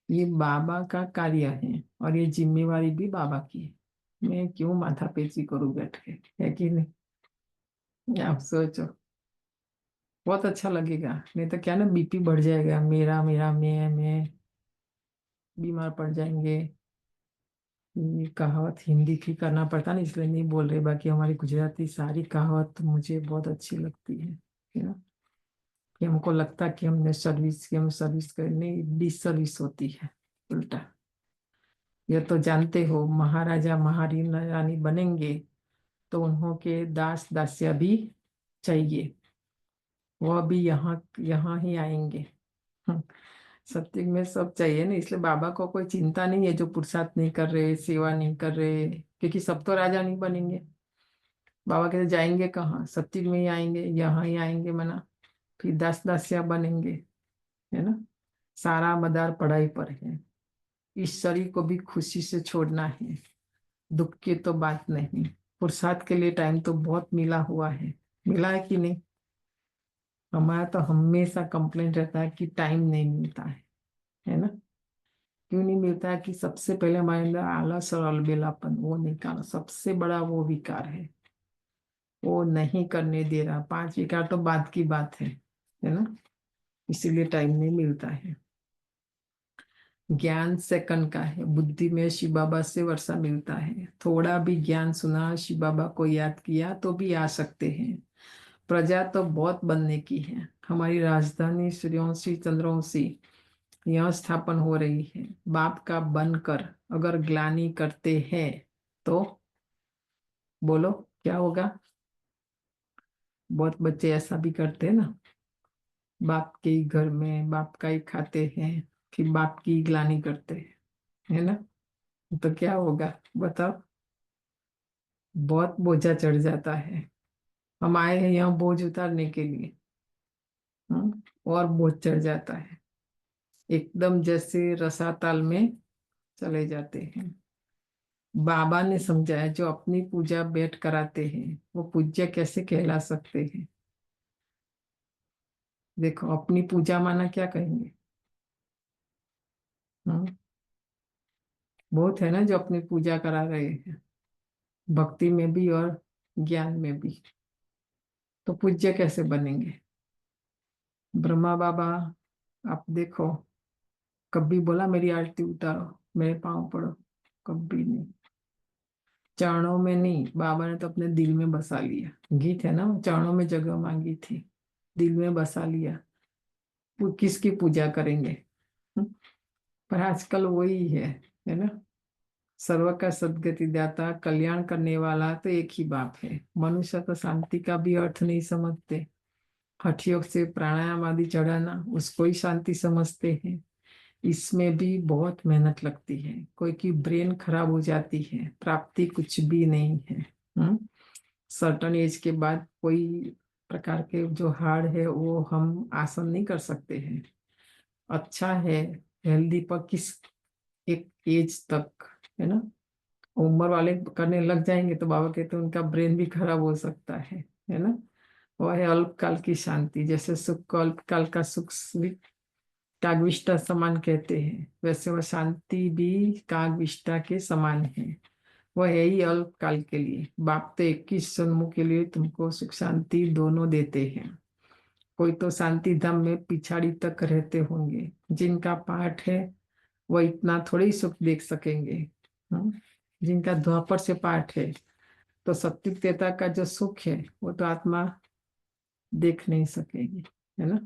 ये बाबा का कार्य है और ये जिम्मेवारी भी बाबा की है। मैं क्यों माथापेची करूं बैठ के, है कि नहीं? आप सोचो, बहुत अच्छा लगेगा। नहीं तो क्या ना, बीपी बढ़ जाएगा, मेरा मेरा मैं, बीमार पड़ जाएंगे। ये कहावत हिंदी की करना पड़ता नहीं, इसलिए नहीं बोल रहे। बाकी हमारी गुजराती सारी कहावत मुझे बहुत अच्छी लगती है ना। कि हमको लगता है कि हमने सर्विस की, हम सर्विस कर, नहीं, डिसर्विस होती है, उल्टा। ये तो जानते हो, महाराजा महारानी बनेंगे तो उन्हों के दास दासिया भी चाहिए, वह भी यहाँ यहाँ ही आएंगे। सत्युग में सब चाहिए ना, इसलिए बाबा को कोई चिंता नहीं है जो पुरुषार्थ नहीं कर रहे, सेवा नहीं कर रहे, क्योंकि सब तो राजा नहीं बनेंगे। बाबा कहते जाएंगे कहाँ, सत्युग में ही आएंगे, यहाँ ही आएंगे मना, फिर दास दासिया बनेंगे, है ना। सारा मदार पढ़ाई पर है, इस शरीर को भी खुशी से छोड़ना है, दुख की तो बात नहीं। पुरुषार्थ के लिए टाइम तो बहुत मिला हुआ है, मिला है कि नहीं? हमारा तो हमेशा कंप्लेंट रहता है कि टाइम नहीं मिलता है ना। क्यों नहीं मिलता है? कि सबसे पहले हमारे अंदर आलस और अलबेलापन, वो निकालो, सबसे बड़ा वो विकार है, वो नहीं करने दे रहा। 5 विकार तो बात की बात है ना। इसीलिए टाइम नहीं मिलता है। ज्ञान सेकंड का है, बुद्धि में शिव बाबा से वर्षा मिलता है। थोड़ा भी ज्ञान सुना, शिव बाबा को याद किया तो भी आ सकते हैं। प्रजा तो बहुत बनने की है, हमारी राजधानी सूर्यवंशी चंद्रवंशी यहाँ स्थापन हो रही है। बाप का बनकर अगर ग्लानि करते हैं तो बोलो क्या होगा? बहुत बच्चे ऐसा भी करते हैं ना, बाप के ही घर में बाप का ही खाते हैं, फिर बाप की ही ग्लानि करते हैं, है ना। तो क्या होगा बताओ? बहुत बोझा चढ़ जाता है। हम आए हैं यहाँ बोझ उतारने के लिए, और बोझ चढ़ जाता है, एकदम जैसे रसाताल में चले जाते हैं। बाबा ने समझाया, जो अपनी पूजा बैठ कराते हैं वो पूज्य कैसे कहला सकते हैं? देखो, अपनी पूजा माना क्या कहेंगे? बहुत है ना जो अपनी पूजा करा रहे हैं, भक्ति में भी और ज्ञान में भी, तो पूज्य कैसे बनेंगे? ब्रह्मा बाबा, आप देखो, कभी बोला मेरी आरती उतारो, मेरे पाँव पड़ो? कभी नहीं। चरणों में नहीं, बाबा ने तो अपने दिल में बसा लिया। गीत है ना, चरणों में जगह मांगी थी, दिल में बसा लिया। किसकी पूजा करेंगे? हम्म? पर आजकल वही है ना। सर्व का सदगति दाता, कल्याण करने वाला तो एक ही बाप है। मनुष्य तो शांति का भी अर्थ नहीं समझते। हठ योग से प्राणायाम आदि चढ़ाना, उसको ही शांति समझते हैं। इसमें भी बहुत मेहनत लगती है, कोई की ब्रेन खराब हो जाती है, प्राप्ति कुछ भी नहीं है। सर्टन एज के बाद कोई प्रकार के जो हार्ड है वो हम आसन नहीं कर सकते हैं। अच्छा है हेल्दी, पर किस एक एज तक, है ना। उम्र वाले करने लग जाएंगे तो बाबा कहते हैं उनका ब्रेन भी खराब हो सकता है ना। वह है अल्पकाल की शांति, जैसे सुख को अल्पकाल का सुख कागविष्टा समान कहते हैं, वैसे वह शांति भी कागविष्टा के समान है। वह है ही अल्पकाल के लिए। बाप तो 21 जन्मों के लिए तुमको सुख शांति दोनों देते हैं। कोई तो शांति धाम में पिछाड़ी तक रहते होंगे, जिनका पाठ है वह इतना थोड़ी सुख देख सकेंगे। जिनका द्वापर से पाठ है तो सत्युक्तता का जो सुख है वो तो आत्मा देख नहीं सकेगी, है ना।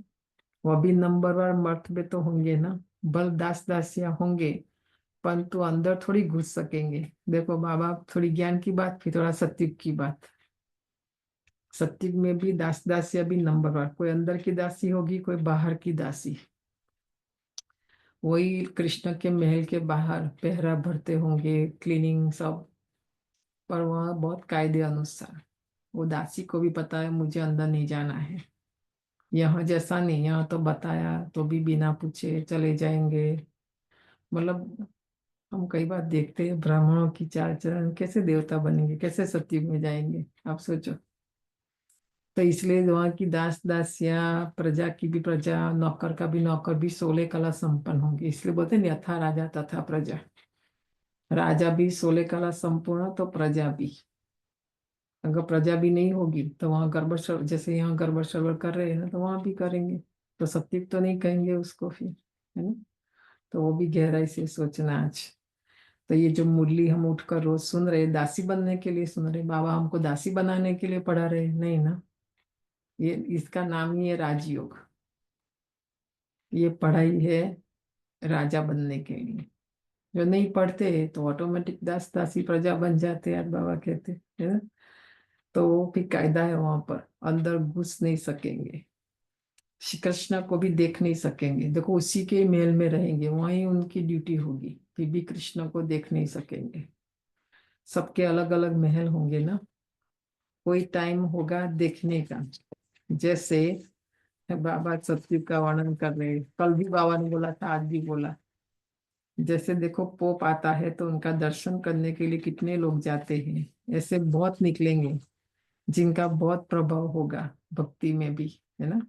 वह भी नंबरवार मर्तबे तो होंगे ना, बल दास दासिया होंगे, परंतु अंदर थोड़ी घुस सकेंगे। देखो बाबा, थोड़ी ज्ञान की बात, फिर थोड़ा सत्युग की बात। सत्युग में भी दास दासिया भी नंबरवार, कोई अंदर की दासी होगी, कोई बाहर की दासी। वही कृष्ण के महल के बाहर पहरा भरते होंगे, क्लीनिंग सब, पर वह बहुत कायदे अनुसार। वो दासी को भी पता है मुझे अंदर नहीं जाना है, यहाँ जैसा नहीं, यहाँ तो बताया तो भी बिना पूछे चले जाएंगे। मतलब हम कई बार देखते हैं ब्राह्मणों की चाल चलन, कैसे देवता बनेंगे, कैसे सतयुग में जाएंगे, आप सोचो। तो इसलिए वहाँ की दास दासिया, प्रजा की भी प्रजा, नौकर का भी नौकर भी 16 कला संपन्न होंगे। इसलिए बोलते हैं यथा राजा तथा प्रजा। राजा भी 16 कला संपूर्ण, तो प्रजा भी। अगर प्रजा भी नहीं होगी तो वहाँ गर्भ जैसे यहाँ गर्भ सर्वर कर रहे हैं ना, तो वहाँ भी करेंगे। तो सत्युग तो नहीं कहेंगे उसको फिर, है ना। तो वो भी गहराई से सोचना आज। तो ये जो मुरली हम उठकर रोज सुन रहे, दासी बनने के लिए सुन रहे, बाबा हमको दासी बनाने के लिए पढ़ा रहे, नहीं ना। ये इसका नाम ही है राजयोग। ये पढ़ाई है राजा बनने के लिए। जो नहीं पढ़ते तो ऑटोमेटिक दास दासी प्रजा बन जाते हैं, आज बाबा कहते है ना। तो वो भी कायदा है, वहां पर अंदर घुस नहीं सकेंगे, श्री कृष्ण को भी देख नहीं सकेंगे। देखो उसी के महल में रहेंगे, वहीं उनकी ड्यूटी होगी, फिर भी कृष्ण को देख नहीं सकेंगे। सबके अलग अलग महल होंगे ना, कोई टाइम होगा देखने का। जैसे बाबा सत्युग का वर्णन कर रहे, कल भी बाबा ने बोला था, आज भी बोला। जैसे देखो पोप आता है तो उनका दर्शन करने के लिए कितने लोग जाते हैं, ऐसे बहुत निकलेंगे जिनका बहुत प्रभाव होगा भक्ति में भी, है ना।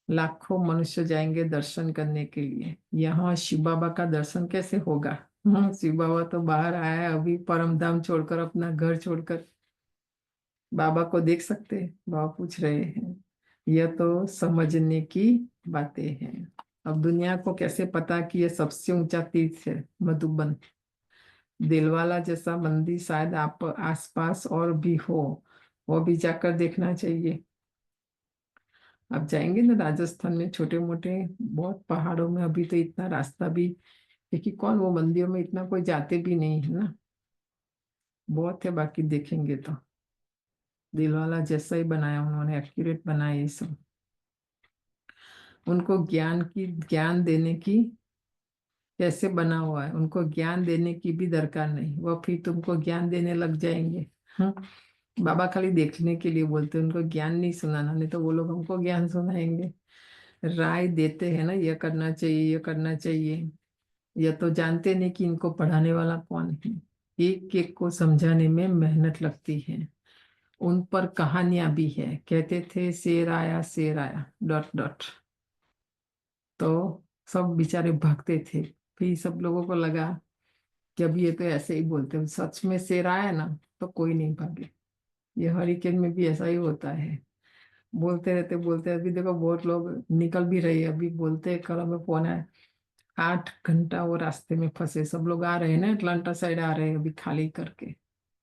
लाखों मनुष्य जाएंगे दर्शन करने के लिए। यहाँ शिव बाबा का दर्शन कैसे होगा? शिव बाबा तो बाहर आया है अभी, परम धाम छोड़कर, अपना घर छोड़कर। बाबा को देख सकते हैं? बाबा पूछ रहे हैं। यह तो समझने की बातें हैं। अब दुनिया को कैसे पता कि यह सबसे ऊंचा तीर्थ है मधुबन। दिलवाला जैसा मंदिर शायद आप आसपास और भी हो, वो भी जाकर देखना चाहिए। आप जाएंगे ना राजस्थान में, छोटे मोटे बहुत पहाड़ों में, अभी तो इतना रास्ता भी, क्योंकि कौन वो मंदिरों में इतना कोई जाते भी नहीं है ना, बहुत है। बाकी देखेंगे तो दिलवाला जैसा ही बनाया उन्होंने, एक्यूरेट बनाया ये सब। उनको ज्ञान देने की, कैसे बना हुआ है, उनको ज्ञान देने की भी दरकार नहीं, वो फिर तुमको ज्ञान देने लग जाएंगे। बाबा खाली देखने के लिए बोलते हैं, उनको ज्ञान नहीं सुनाना, नहीं तो वो लोग हमको ज्ञान सुनाएंगे। राय देते हैं ना, यह करना चाहिए, यह करना चाहिए। यह तो जानते नहीं कि इनको पढ़ाने वाला कौन है। एक एक को समझाने में मेहनत लगती है। उन पर कहानियां भी है, कहते थे शेर आया डॉट डॉट। तो सब बेचारे भागते थे। फिर सब लोगों को लगा कि अभी ये तो ऐसे ही बोलते हैं, सच में शेर आया ना तो कोई नहीं भागे। ये हरिकेन में भी ऐसा ही होता है, बोलते रहते बोलते। अभी देखो बहुत लोग निकल भी रहे हैं, अभी बोलते कल हमें फोन आया, 8 घंटा वो रास्ते में फंसे। सब लोग आ रहे हैं ना, अटलांटा साइड आ रहे हैं अभी खाली करके,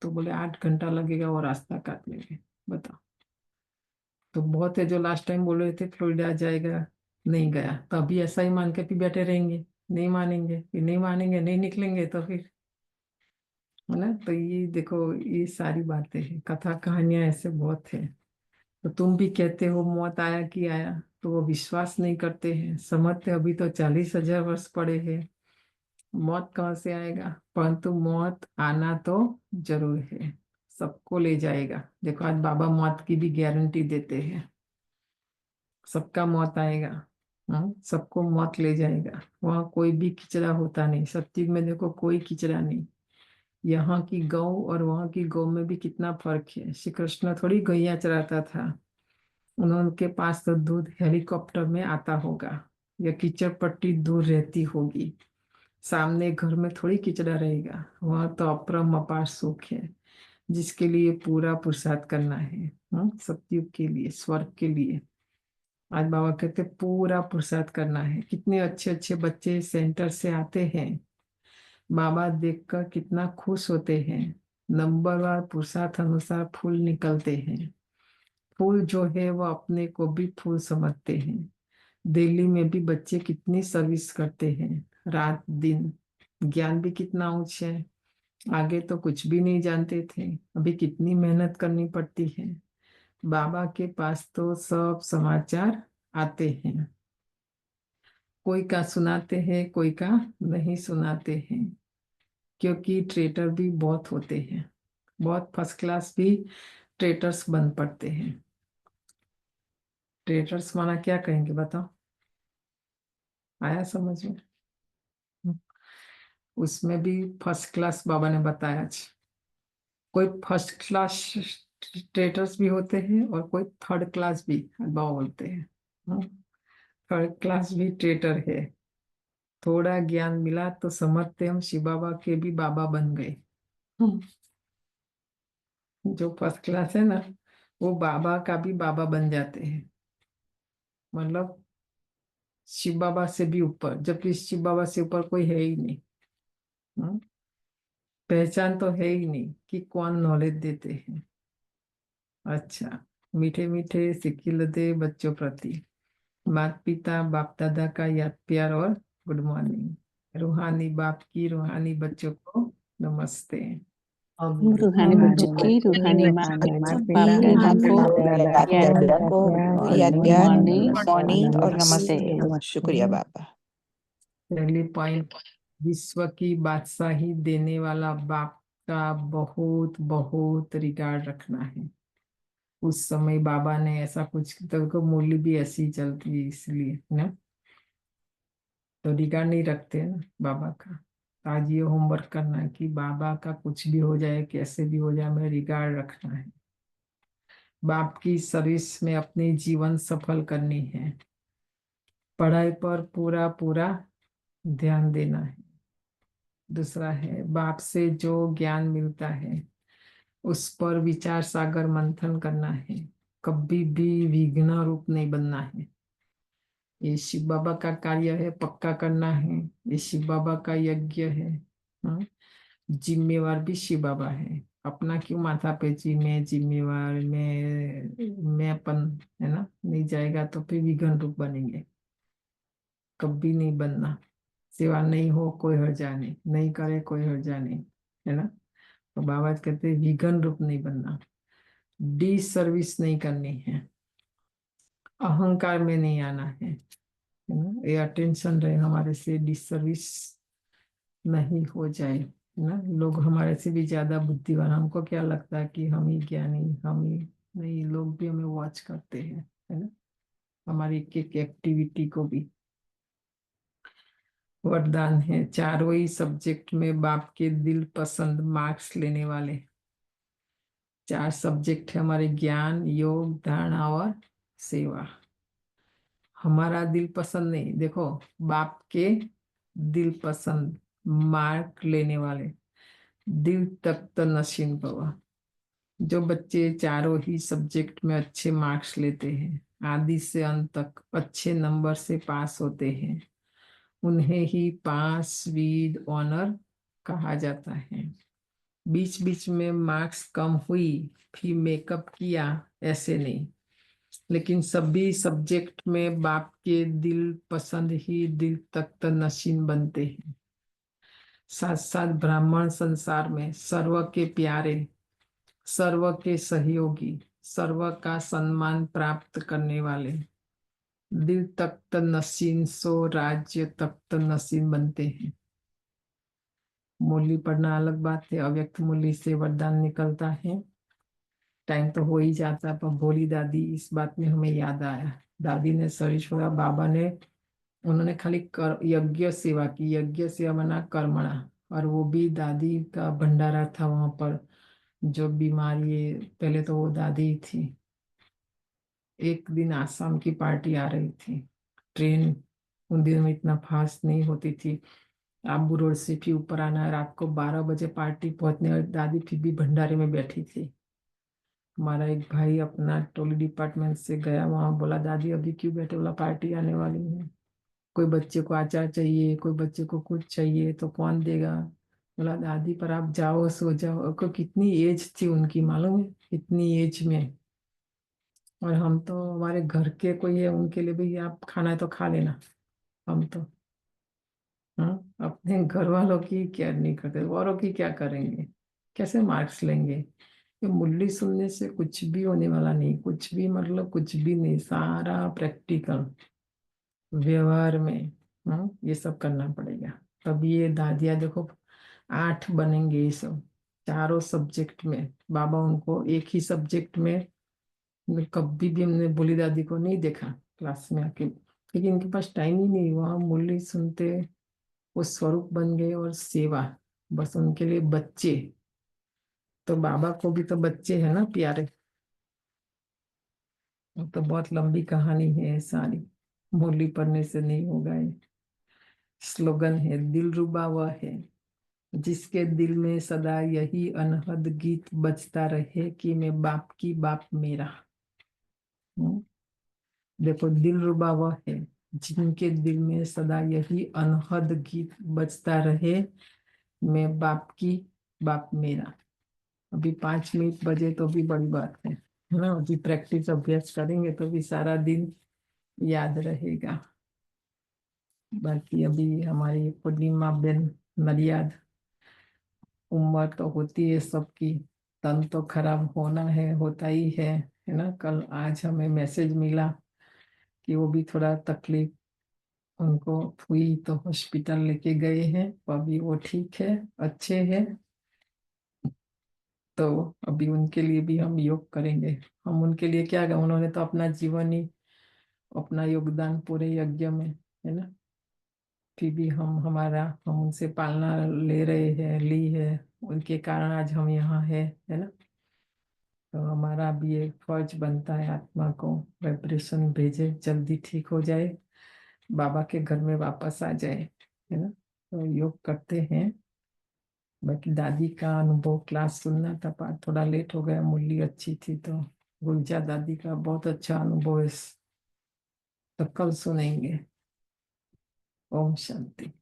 तो बोले 8 घंटा लगेगा वो रास्ता काटने में, बताओ। तो बहुत है जो लास्ट टाइम बोल रहे थे फ्लोरिडा जाएगा, नहीं गया, तो अभी ऐसा ही मान के भी बैठे रहेंगे, नहीं मानेंगे, फिर नहीं मानेंगे, नहीं निकलेंगे, तो फिर, है ना। तो ये देखो, ये सारी बातें हैं, कथा कहानियां ऐसे बहुत है। तो तुम भी कहते हो मौत आया कि आया, तो वो विश्वास नहीं करते हैं, समझते अभी तो 40,000 वर्ष पड़े हैं, मौत कहाँ से आएगा। परंतु मौत आना तो जरूर है, सबको ले जाएगा। देखो आज बाबा मौत की भी गारंटी देते हैं, सबका मौत आएगा। सबको मौत ले जाएगा। वहाँ कोई भी किचड़ा होता नहीं, सत्युग में देखो कोई किचड़ा नहीं। यहाँ की गौ और वहाँ की गौ में भी कितना फर्क है। श्री कृष्ण थोड़ी गैया चराता था, उनके पास तो दूध हेलीकॉप्टर में आता होगा, या कीचड़ पट्टी दूर रहती होगी। सामने घर में थोड़ी किचड़ा रहेगा, वहां तो अपरम अपार सुख है, जिसके लिए पूरा पुरुषार्थ करना है। सतयुग के लिए, स्वर्ग के लिए। आज बाबा कहते पूरा पुरुषार्थ करना है। कितने अच्छे अच्छे बच्चे सेंटर से आते हैं, बाबा देखकर कितना खुश होते हैं। नंबरवार पुरुषार्थ अनुसार फूल निकलते हैं। फूल जो है वो अपने को भी फूल समझते हैं। दिल्ली में भी बच्चे कितनी सर्विस करते हैं, रात दिन। ज्ञान भी कितना उच्च है, आगे तो कुछ भी नहीं जानते थे, अभी कितनी मेहनत करनी पड़ती है। बाबा के पास तो सब समाचार आते हैं, कोई का सुनाते हैं, कोई का नहीं सुनाते हैं, क्योंकि ट्रेटर भी बहुत होते हैं, बहुत फर्स्ट क्लास भी ट्रेटर्स बन पड़ते हैं। ट्रेटर्स माना क्या कहेंगे बताओ, आया समझ में? हम्म, उसमें भी फर्स्ट क्लास बाबा ने बताया आज। कोई फर्स्ट क्लास ट्रेटर्स भी होते हैं और कोई थर्ड क्लास भी बाबा बोलते हैं। थर्ड क्लास भी ट्रेटर है। थोड़ा ज्ञान मिला तो समझते हम शिव बाबा के भी बाबा बन गए। जो फर्स्ट क्लास है ना, वो बाबा का भी बाबा बन जाते हैं, मतलब शिव बाबा से भी ऊपर, जबकि शिव बाबा से ऊपर कोई है ही नहीं। हम्म, पहचान तो है ही नहीं कि कौन नॉलेज देते हैं। अच्छा, मीठे मीठे सिक्की दे बच्चों प्रति माता पिता बाप दादा का याद प्यार और गुड मॉर्निंग। रूहानी बाप की रूहानी बच्चों को नमस्ते। रूहानी बच्चों की रूहानी माँ बाप दादा को याद प्यार मॉर्निंग और नमस्ते। शुक्रिया बाबा। पहली पॉइंट, विश्व की बादशाही देने वाला बाप का बहुत बहुत रिगार्ड रखना है। उस समय बाबा ने ऐसा कुछ, तो मूल्य भी ऐसी चलती है इसलिए ना, तो रिगार्ड नहीं रखते ना बाबा का। तो आज ये होमवर्क करना है कि बाबा का कुछ भी हो जाए, कैसे भी हो जाए, हमें रिगार्ड रखना है। बाप की सर्विस में अपनी जीवन सफल करनी है। पढ़ाई पर पूरा पूरा ध्यान देना है। दूसरा है, बाप से जो ज्ञान मिलता है उस पर विचार सागर मंथन करना है। कभी भी विघ्न रूप नहीं बनना है। ये शिव बाबा का कार्य है, पक्का करना है। ये शिव बाबा का यज्ञ है। हाँ? जिम्मेवार भी शिव बाबा है। अपना क्यों माथा पे जिम्मेवार मैं अपन, है ना, नहीं जाएगा तो फिर विघ्न रूप बनेंगे। कभी नहीं बनना। सेवा नहीं हो कोई हर्जा नहीं, नहीं करे कोई हर्जा नहीं, है ना। तो बाबा कहते हैं विघ्न रूप नहीं बनना, डी सर्विस नहीं करनी है, अहंकार में नहीं आना है ना। ये अटेंशन रहे हमारे से, डिसर्विस नहीं हो जाए ना। लोग हमारे से भी ज्यादा बुद्धिमान, हमको क्या लगता है कि हम ही ज्ञानी, हम ही नहीं, लोग भी हमें वॉच करते हैं, है ना, हमारी एक एक एक्टिविटी को भी। वरदान है, चारों ही सब्जेक्ट में बाप के दिल पसंद मार्क्स लेने वाले। 4 सब्जेक्ट है हमारे, ज्ञान, योग, धारणा और सेवा। हमारा दिल पसंद नहीं, देखो, बाप के दिल पसंद मार्क लेने वाले, दिल तख्त नशीन भवा। जो बच्चे चारों ही सब्जेक्ट में अच्छे मार्क्स लेते हैं, आदि से अंत तक अच्छे नंबर से पास होते हैं, उन्हें ही पास विद ऑनर कहा जाता है। बीच बीच में मार्क्स कम हुई फिर मेकअप किया, ऐसे नहीं, लेकिन सभी सब्जेक्ट में बाप के दिल पसंद ही दिल तख्त नशीन बनते हैं। साथ साथ ब्राह्मण संसार में सर्व के प्यारे, सर्व के सहयोगी, सर्व का सम्मान प्राप्त करने वाले दिल तख्त नशीन सो राज्य तख्त नशीन बनते हैं। मुरली पढ़ना अलग बात है, अव्यक्त मुरली से वरदान निकलता है। टाइम तो हो ही जाता है, पर भोली दादी इस बात में हमें याद आया। दादी ने शरीर छोड़ा, बाबा ने, उन्होंने खाली कर यज्ञ सेवा की, यज्ञ सेवा बना कर्मणा, और वो भी दादी का भंडारा था वहां पर। जो बीमारी, पहले तो वो दादी ही थी। एक दिन आसाम की पार्टी आ रही थी, ट्रेन उन दिनों में इतना फास्ट नहीं होती थी, आबू रोड से फिर ऊपर आना है, रात को 12 बजे पार्टी पहुंचने, और दादी फिर भी भंडारे में बैठी थी। हमारा एक भाई अपना टोली डिपार्टमेंट से गया वहां, बोला दादी अभी क्यों बैठे, बोला पार्टी आने वाली है, कोई बच्चे को अचार चाहिए, कोई बच्चे को कुछ चाहिए तो कौन देगा। बोला दादी पर आप जाओ सो जाओ। को कितनी एज थी उनकी मालूम है, इतनी एज में। और हम तो, हमारे घर के कोई है उनके लिए भी आप खाना है तो खा लेना, हम तो अपने घर वालों की केयर नहीं करते, औरों की क्या करेंगे, कैसे मार्क्स लेंगे। ये मुरली सुनने से कुछ भी होने वाला नहीं, कुछ भी मतलब कुछ भी नहीं, सारा प्रैक्टिकल व्यवहार में ये सब करना पड़ेगा। तब ये दादिया देखो 8 बनेंगे ये सब, चारों सब्जेक्ट में। बाबा उनको एक ही सब्जेक्ट में कभी भी हमने बोली दादी को नहीं देखा क्लास में आके, लेकिन इनके पास टाइम ही नहीं हुआ। मुरली सुनते वो स्वरूप बन गए और सेवा, बस उनके लिए बच्चे। तो बाबा को भी तो बच्चे है ना प्यारे। वो तो बहुत लंबी कहानी है सारी, मुरली पढ़ने से नहीं होगा। ये स्लोगन है, दिल रुबा वह है जिसके दिल में सदा यही अनहद गीत बजता रहे कि मैं बाप की बाप मेरा। देखो, दिल रुबा वह है जिनके दिल में सदा यही अनहद गीत बजता रहे, मैं बाप की बाप मेरा। अभी 5 मिनट बजे तो भी बड़ी बात है ना। अभी प्रैक्टिस अभ्यास करेंगे तो भी सारा दिन याद रहेगा। बाकी अभी हमारी पूर्णिमा बेन मर्याद, उम्र तो होती है सबकी, तन तो खराब होना है, होता ही है ना। कल आज हमें मैसेज मिला कि वो भी थोड़ा तकलीफ उनको हुई, तो हॉस्पिटल लेके गए हैं। तो अभी वो ठीक है, अच्छे हैं। तो अभी उनके लिए भी हम योग करेंगे। हम उनके लिए क्या करें, उन्होंने तो अपना जीवन ही, अपना योगदान पूरे यज्ञ में है ना। फिर भी हम उनसे पालना ले रहे हैं, ली है, उनके कारण आज हम यहाँ है ना। तो हमारा भी एक फर्ज बनता है आत्मा को वाइब्रेशन भेजे, जल्दी ठीक हो जाए, बाबा के घर में वापस आ जाए, है ना। तो योग करते हैं। बाकी दादी का अनुभव क्लास सुनना था, पर थोड़ा लेट हो गया। मुरली अच्छी थी, तो गुंजा दादी का बहुत अच्छा अनुभव है, तो कल सुनेंगे। ओम शांति।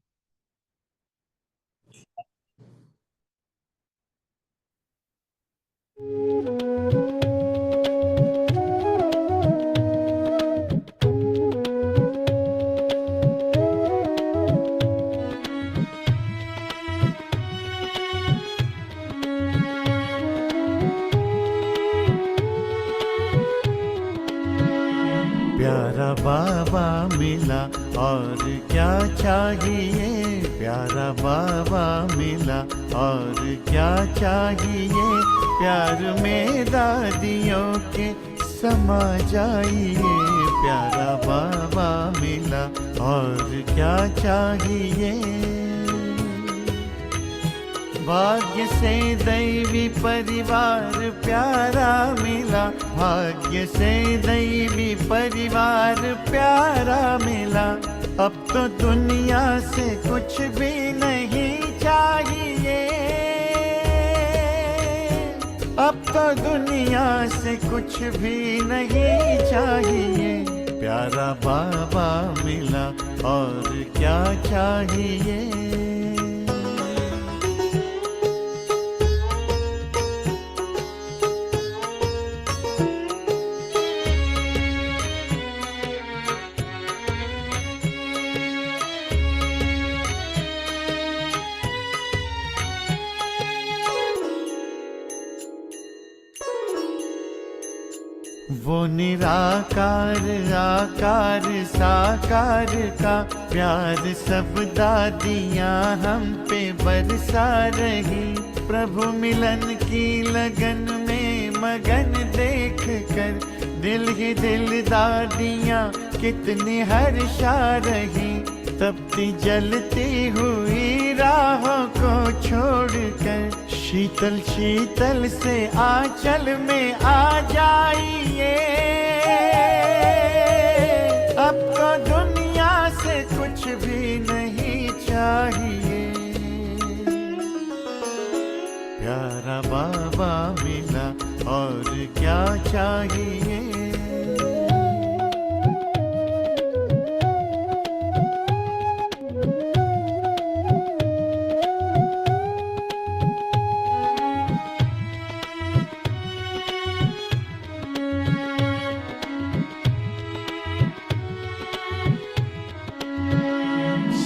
प्यारा बाबा मिला और क्या चाहिए, प्यारा बाबा मिला और क्या चाहिए, प्यार में दादियों के समा जाइए। प्यारा बाबा मिला और क्या चाहिए, भाग्य से दैवी परिवार प्यारा मिला, भाग्य से दैवी परिवार प्यारा मिला। अब तो दुनिया से कुछ भी नहीं चाहिए, अब तो दुनिया से कुछ भी नहीं चाहिए। प्यारा बाबा मिला और क्या चाहिए। वो निराकार आकार साकार का प्यार सब दादियाँ हम पे बरसा रही। प्रभु मिलन की लगन में मगन देख कर दिल ही दिल दादियाँ कितनी हर्षा रही। तपती जलती हुई राहों को छोड़कर शीतल शीतल से आंचल में आ जाइए। अब तो दुनिया से कुछ भी नहीं चाहिए। प्यारा बाबा मिला और क्या चाहिए।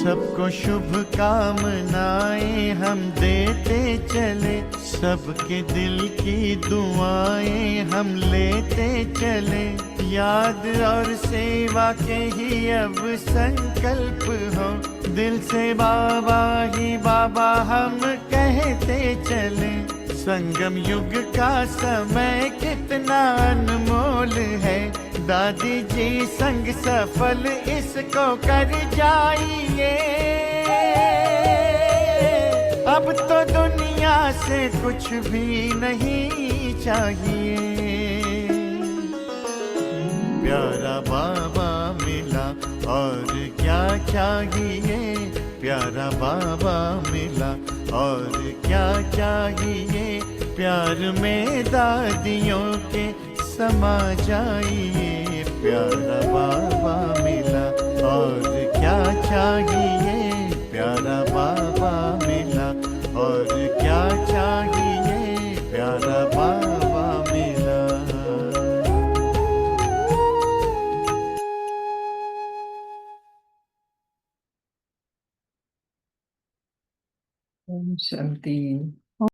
सबको शुभ कामनाएं हम देते चले, सबके दिल की दुआएं हम लेते चले। याद और सेवा के ही अब संकल्प हो, दिल से बाबा ही बाबा हम कहते चले। संगम युग का समय कितना अनमोल है, दादी जी संग सफल इसको कर जाइए। अब तो दुनिया से कुछ भी नहीं चाहिए, प्यारा बाबा मिला और क्या चाहिए, प्यारा बाबा मिला और क्या चाहिए, प्यार में दादियों के समा जाइए, प्यारा बाबा मिला और क्या चाहिए, प्यारा बाबा मिला और क्या चाहिए, प्यारा बाबा मिला। ओम शांति।